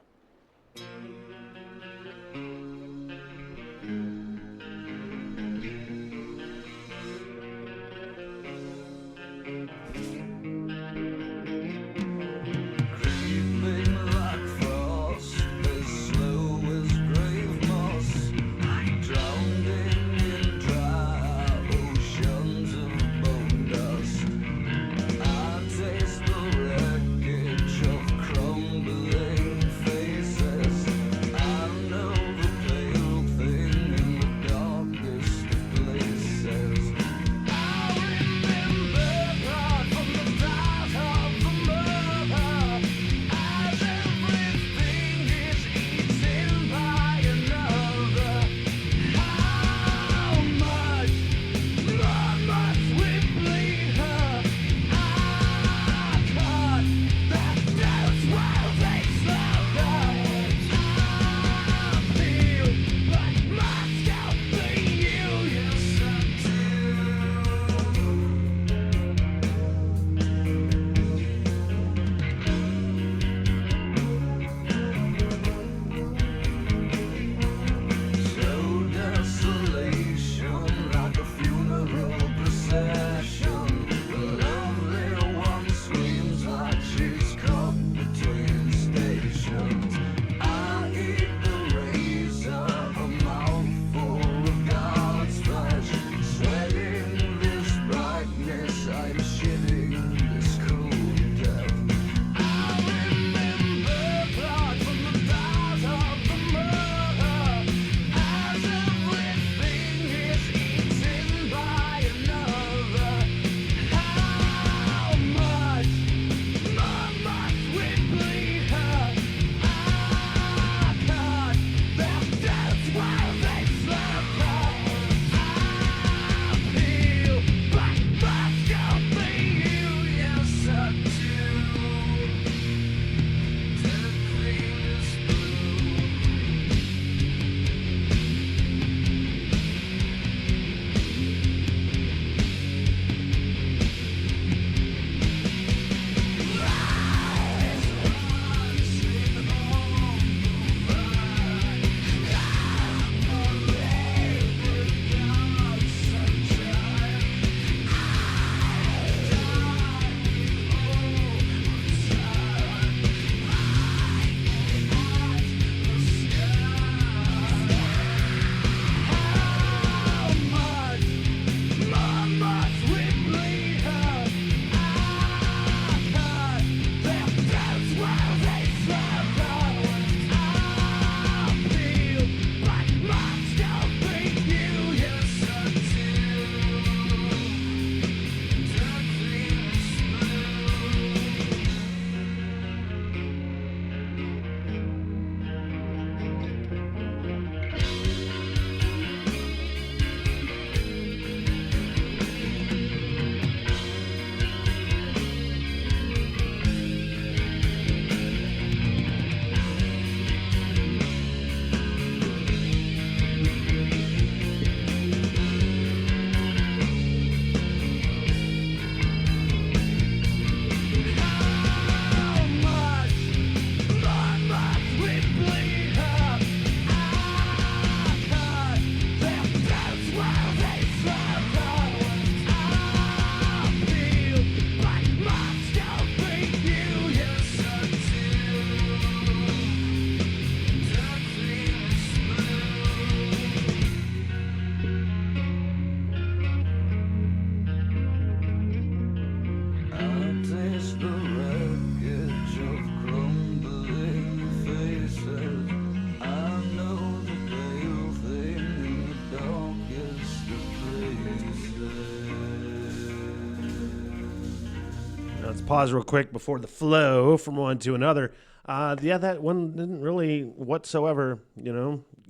pause real quick before the flow from one to another. That one didn't really whatsoever,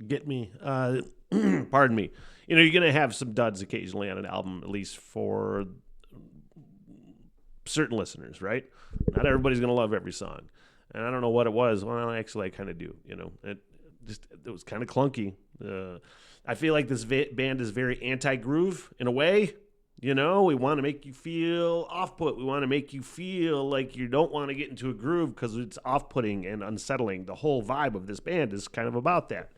get me. Pardon me. You're going to have some duds occasionally on an album, at least for certain listeners, right? Not everybody's going to love every song. And I don't know what it was. Well, actually, I kind of do, It was kind of clunky. I feel like this band is very anti-groove in a way. We want to make you feel off-put. We want to make you feel like you don't want to get into a groove because it's off-putting and unsettling. The whole vibe of this band is kind of about that.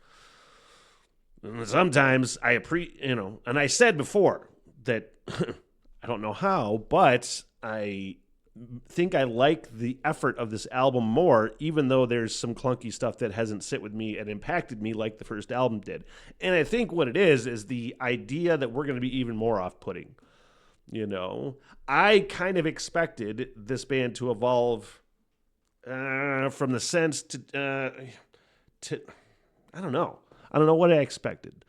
And sometimes and I said before that I don't know how, but I think I like the effort of this album more, even though there's some clunky stuff that hasn't sit with me and impacted me like the first album did. And I think what it is the idea that we're going to be even more off-putting. I kind of expected this band to evolve from the sense to I don't know. I don't know what I expected.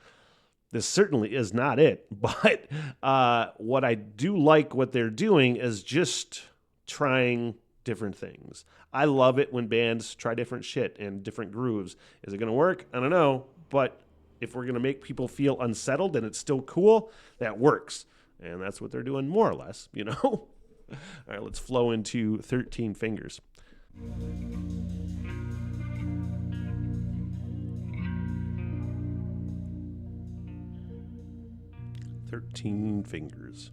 This certainly is not it. But what I do like what they're doing is just trying different things. I love it when bands try different shit and different grooves. Is it going to work? I don't know. But if we're going to make people feel unsettled and it's still cool, that works. And that's what they're doing more or less, All right, let's flow into 13 Fingers. 13 Fingers.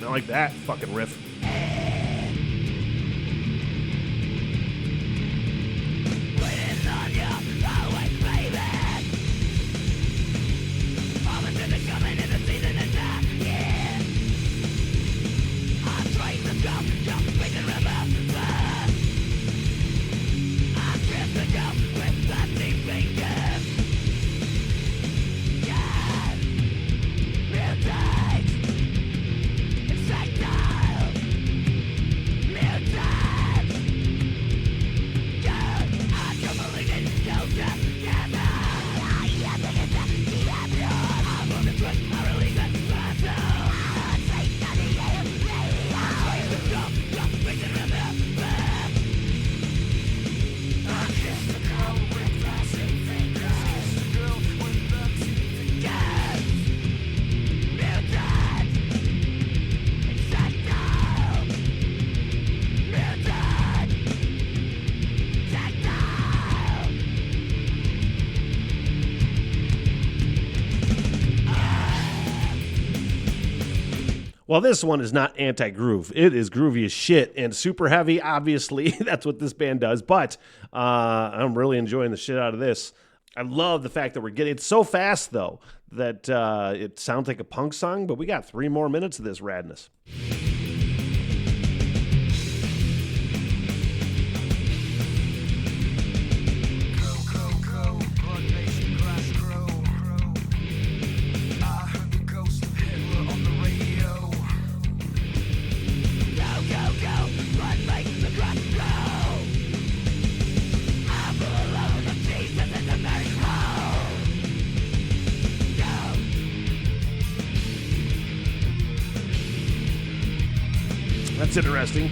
Not like that fucking riff. Well, this one is not anti-groove. It is groovy as shit and super heavy. Obviously, that's what this band does. But I'm really enjoying the shit out of this. I love the fact that it's so fast, though, that it sounds like a punk song. But we got 3 more minutes of this radness. That's interesting.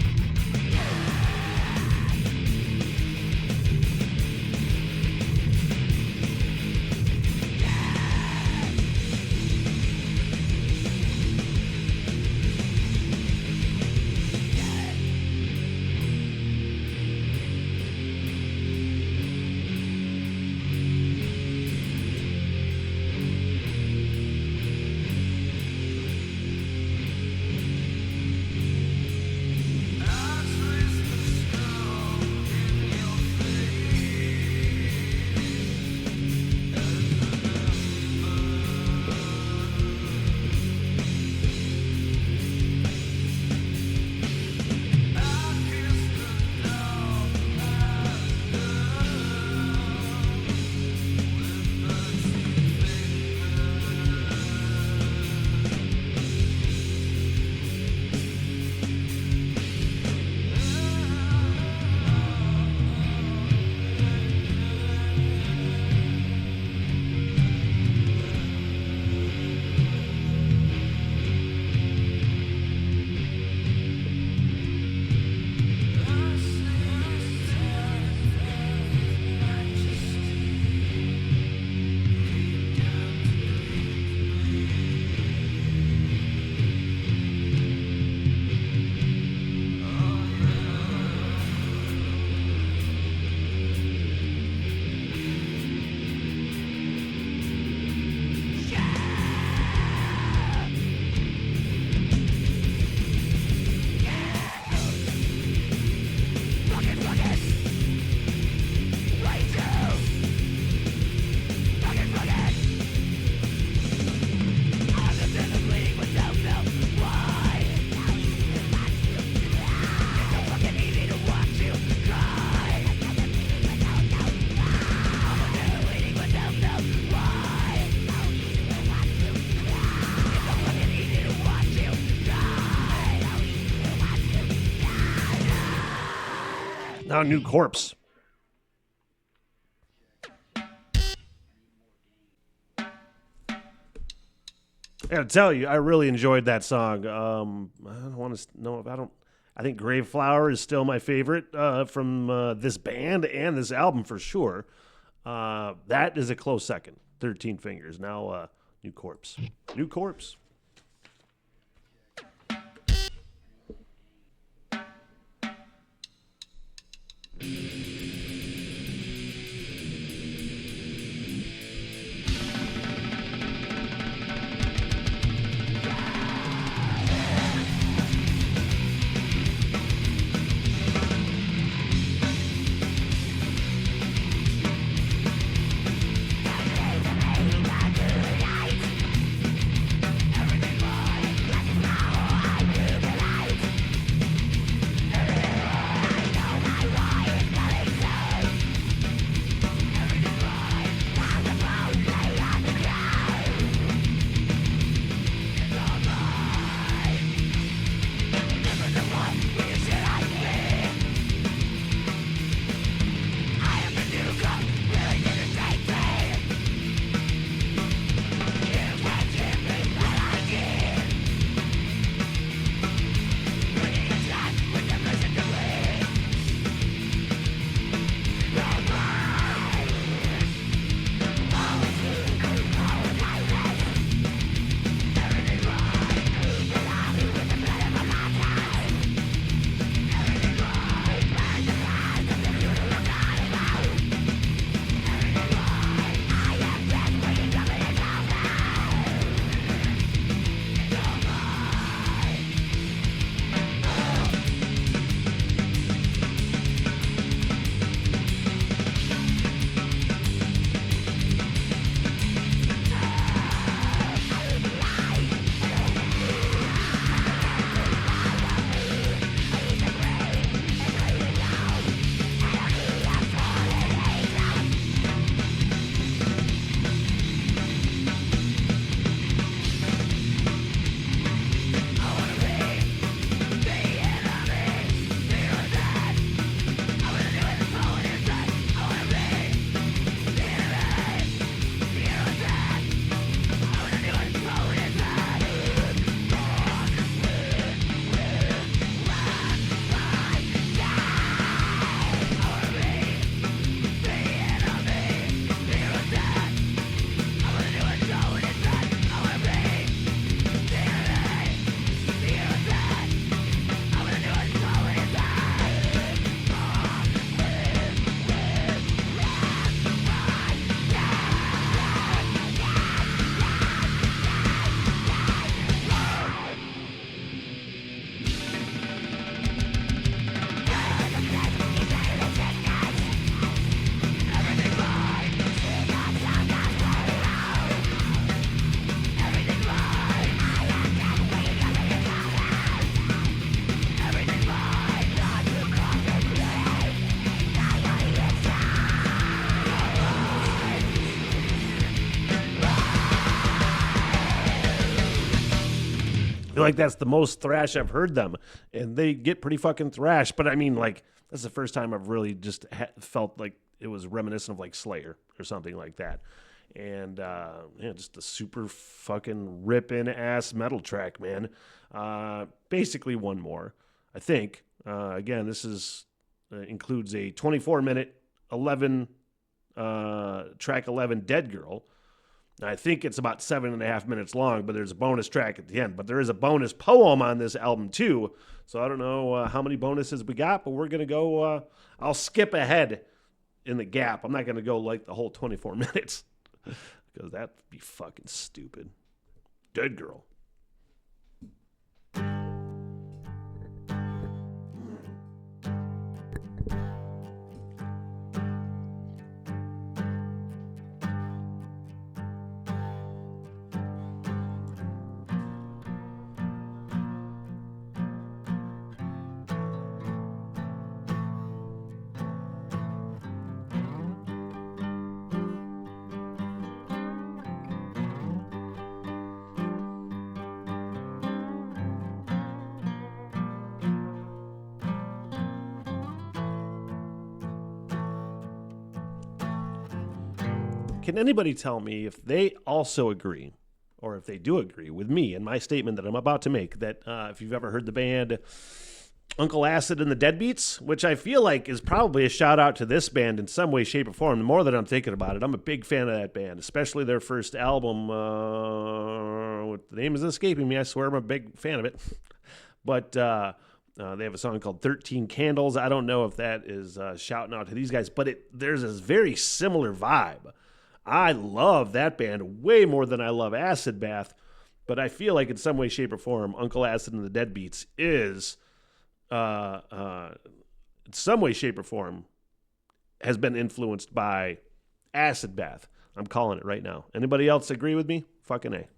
Now, New Corpse. I gotta tell you, I really enjoyed that song. I don't want to know if I don't. I think Grave Flower is still my favorite from this band and this album for sure. That is a close second. 13 Fingers. Now, New Corpse. New Corpse. I feel like that's the most thrash I've heard them, and they get pretty fucking thrash. But I mean, like, that's the first time I've really just felt like it was reminiscent of like Slayer or something like that. And yeah, just a super fucking ripping ass metal track, man. Basically one more, I think. Again, this is includes a 24-minute 11 track 11 Dead Girl. I think it's about 7.5 minutes long, but there's a bonus track at the end. But there is a bonus poem on this album, too. So I don't know how many bonuses we got, but we're going to go, I'll skip ahead in the gap. I'm not going to go like the whole 24 minutes because that'd be fucking stupid. Dead Girl. Can anybody tell me if they also agree, or if they do agree with me and my statement that I'm about to make, that if you've ever heard the band Uncle Acid and the Deadbeats, which I feel like is probably a shout out to this band in some way, shape, or form. The more that I'm thinking about it, I'm a big fan of that band, especially their first album. What the name is escaping me. I swear I'm a big fan of it. But they have a song called 13 Candles. I don't know if that is shouting out to these guys, but there's this very similar vibe. I love that band way more than I love Acid Bath, but I feel like in some way, shape, or form, Uncle Acid and the Deadbeats is, in some way, shape, or form, has been influenced by Acid Bath. I'm calling it right now. Anybody else agree with me? Fucking A.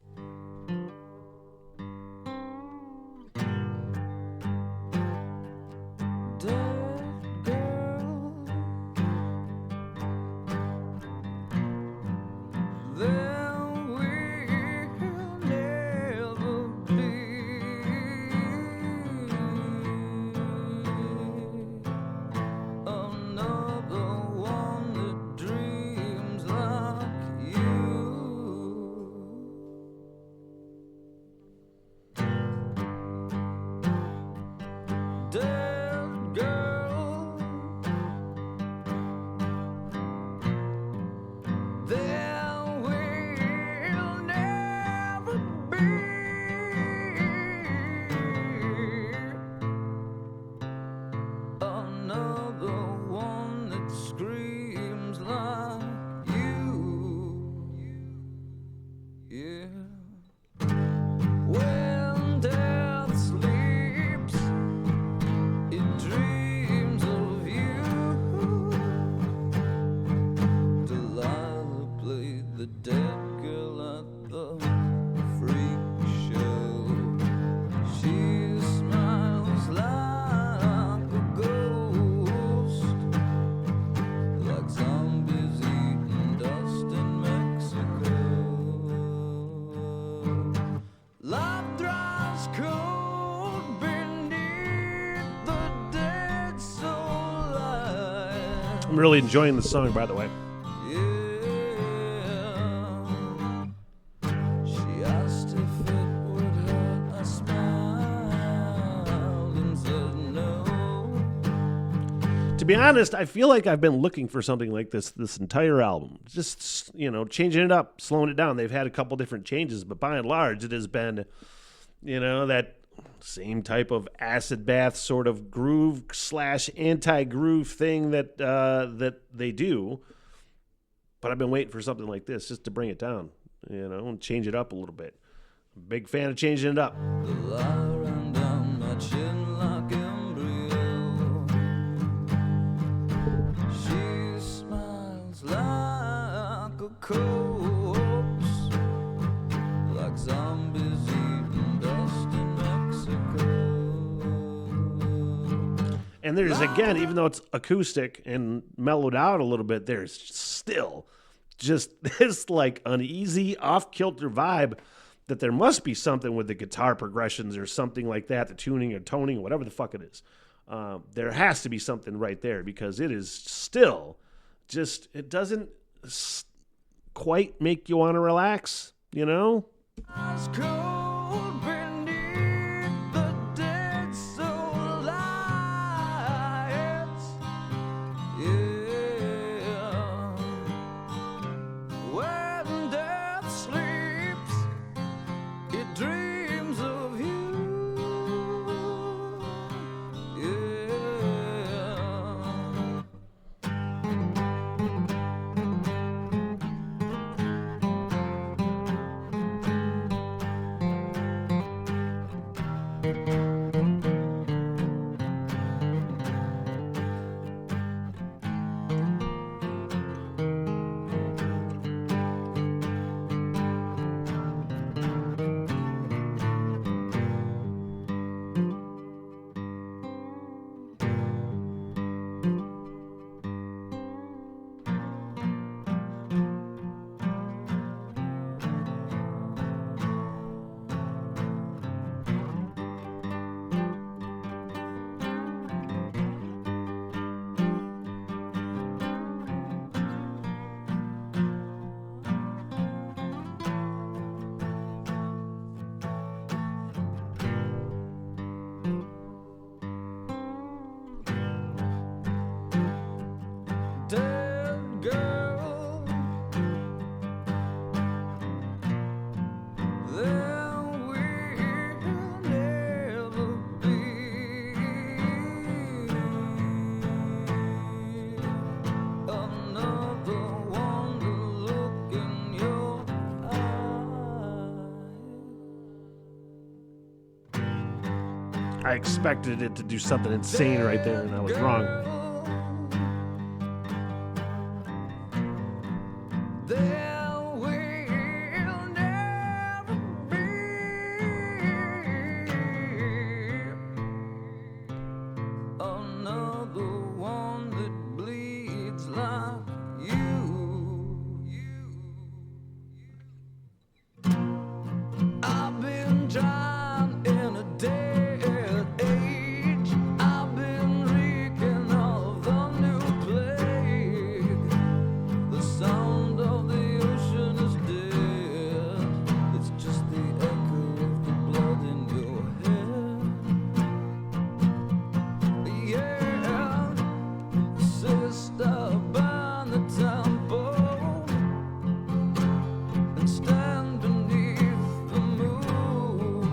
I'm really enjoying the song, by the way. To be honest, I feel like I've been looking for something like this entire album. Just, changing it up, slowing it down. They've had a couple different changes, but by and large, it has been, that same type of Acid Bath sort of groove / anti-groove thing that they do. But I've been waiting for something like this just to bring it down, and change it up a little bit. I'm a big fan of changing it up. Corpse, like zombies eating dust in Mexico. And there's, again, even though it's acoustic and mellowed out a little bit, there's still just this like uneasy, off-kilter vibe that there must be something with the guitar progressions or something like that, the tuning or toning, whatever the fuck it is. There has to be something right there because it is still just, it doesn't quite make you want to relax, Ice cold beneath the dead soul lights. Yeah. When death sleeps, it dreams of you. Yeah. I expected it to do something insane right there, and I was wrong. There will never be another one that bleeds like you. I've been drowned in a dead age. I've been reeking of the new plague. The sound of the ocean is dead. It's just the echo of the blood in your head. Yeah, sister, burn the temple and stand beneath the moon.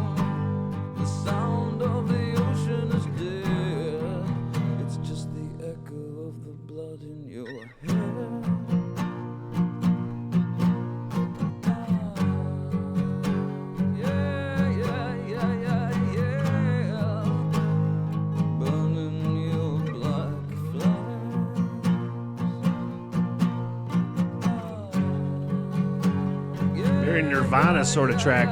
The sound of the ocean is dead. It's just the echo of the blood in your head. Burning your black flames. Very Nirvana sort of track.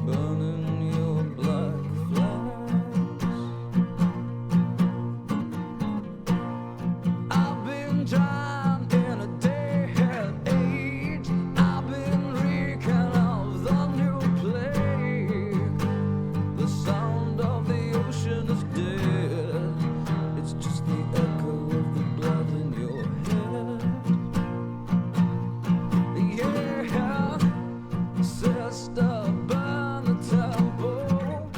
Burning your black flames. I've been drowned in a dead age. I've been reeking of the new plague. The sound of the ocean is dead. It's just the echo of the blood in your head. Yeah, sister, burn the temple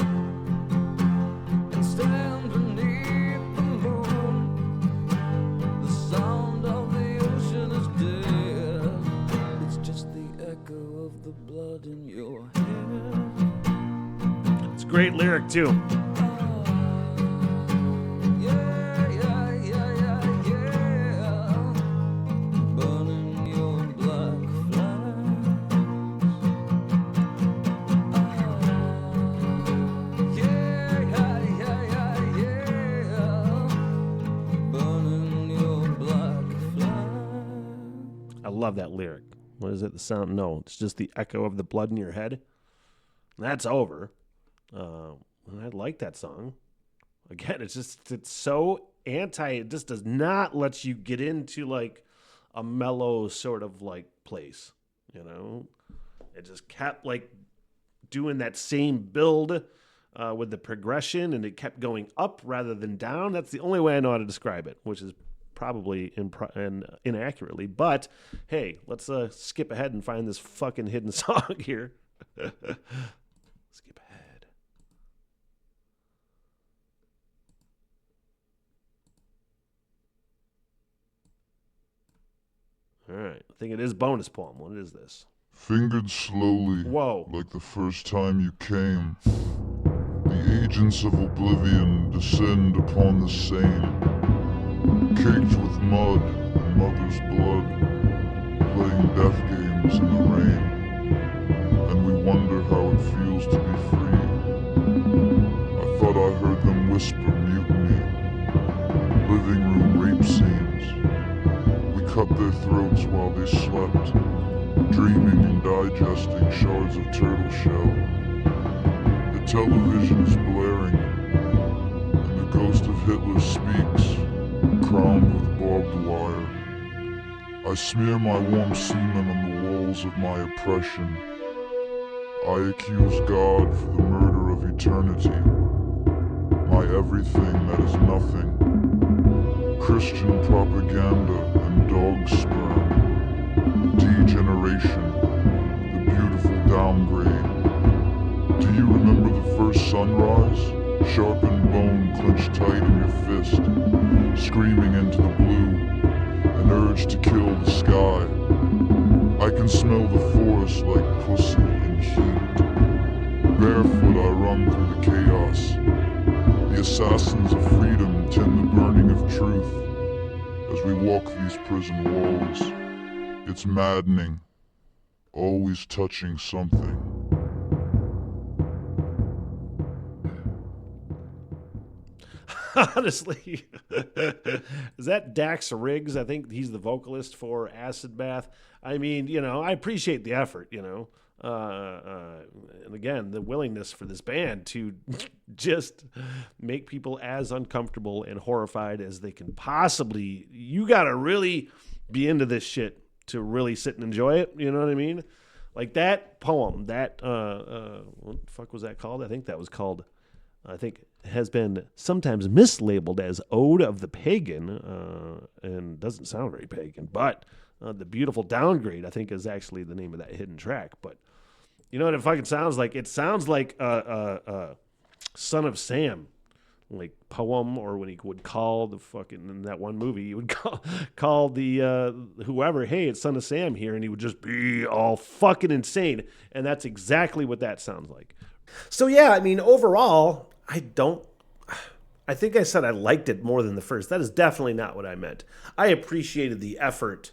and stand beneath the moon. The sound of the ocean is dead. It's just the echo of the blood in your head. It's a great lyric, too. Burning your black flames. Burning your black flames. I love that lyric. What is it? The sound? No, it's just the echo of the blood in your head. That's over. I like that song. Again, it's so anti. It just does not let you get into like a mellow sort of like place. You know, it just kept like doing that same build with the progression, and it kept going up rather than down. That's the only way I know how to describe it, which is probably inaccurately. But hey, let's skip ahead and find this fucking hidden song here. Skip ahead. All right, I think it is bonus poem. What is this? Fingered slowly, Whoa. like the first time you came. The agents of oblivion descend upon the same, caked with mud and mother's blood, playing death games in the rain. And we wonder how it feels to be free. I thought I heard them whisper mutiny, living room rape scenes. We cut their throats while they slept, dreaming and digesting shards of turtle shell. The television is blaring, and the ghost of Hitler speaks, crowned with barbed wire. I smear my warm semen on the walls of my oppression. I accuse God for the murder of eternity, my everything that is nothing. Christian propaganda and dog sperm, degeneration, the beautiful downgrade. Do you remember the first sunrise? Sharpened bone clenched tight in your fist, screaming into the blue, an urge to kill the sky. I can smell the forest like pussy and heat. Barefoot I run through the chaos. The assassins of freedom tend the burning of truth. As we walk these prison walls, it's maddening, always touching something. honestly. Is that Dax Riggs? I think he's the vocalist for Acid Bath. I mean, I appreciate the effort, and again, the willingness for this band to just make people as uncomfortable and horrified as they can possibly. You got to really be into this shit to really sit and enjoy it. You know what I mean? Like that poem, what the fuck was that called? I think has been sometimes mislabeled as Ode of the Pagan, and doesn't sound very pagan, but The Beautiful Downgrade, I think, is actually the name of that hidden track. But you know what it fucking sounds like? It sounds like Son of Sam, like poem, or when he would call the fucking, in that one movie, he would call the whoever, hey, it's Son of Sam here, and he would just be all fucking insane. And that's exactly what that sounds like. So yeah, I mean, overall, I think I said I liked it more than the first. That is definitely not what I meant. I appreciated the effort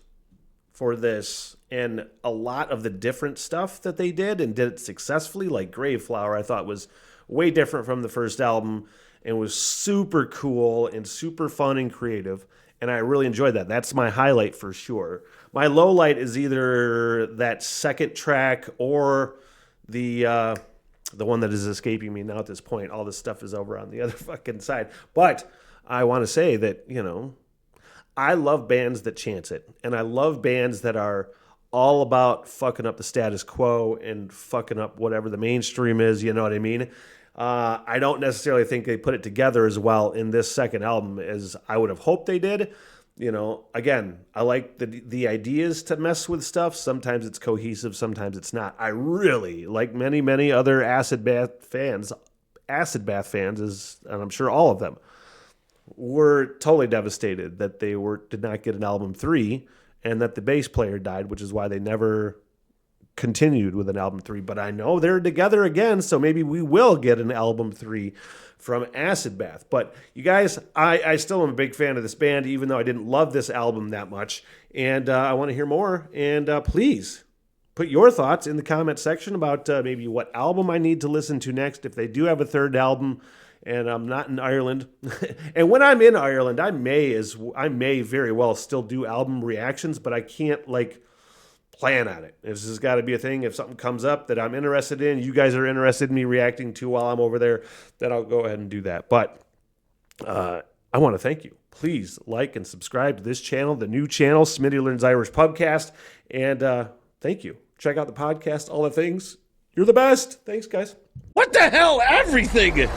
for this and a lot of the different stuff that they did and did it successfully. Like Graveflower, I thought was way different from the first album and was super cool and super fun and creative. And I really enjoyed that. That's my highlight for sure. My low light is either that second track or the one that is escaping me now at this point. All this stuff is over on the other fucking side. But I want to say that, I love bands that chance it. And I love bands that are all about fucking up the status quo and fucking up whatever the mainstream is, you know what I mean? I don't necessarily think they put it together as well in this second album as I would have hoped they did. Again, I like the ideas to mess with stuff. Sometimes it's cohesive, sometimes it's not. I really, like many, many other Acid Bath fans, and I'm sure all of them, were totally devastated that they did not get an album 3 and that the bass player died, which is why they never continued with an album 3. But I know they're together again, so maybe we will get an album 3 from Acid Bath. But you guys, I still am a big fan of this band, even though I didn't love this album that much. And I want to hear more. And please put your thoughts in the comment section about maybe what album I need to listen to next if they do have a third album and I'm not in Ireland. And when I'm in Ireland, I may very well still do album reactions, but I can't plan on it. This has got to be a thing. If something comes up that I'm interested in, you guys are interested in me reacting to while I'm over there, then I'll go ahead and do that. But I want to thank you. Please like and subscribe to this channel, the new channel, Smitty Learns Irish Pubcast. And thank you. Check out the podcast, all the things. You're the best. Thanks, guys. What the hell? Everything.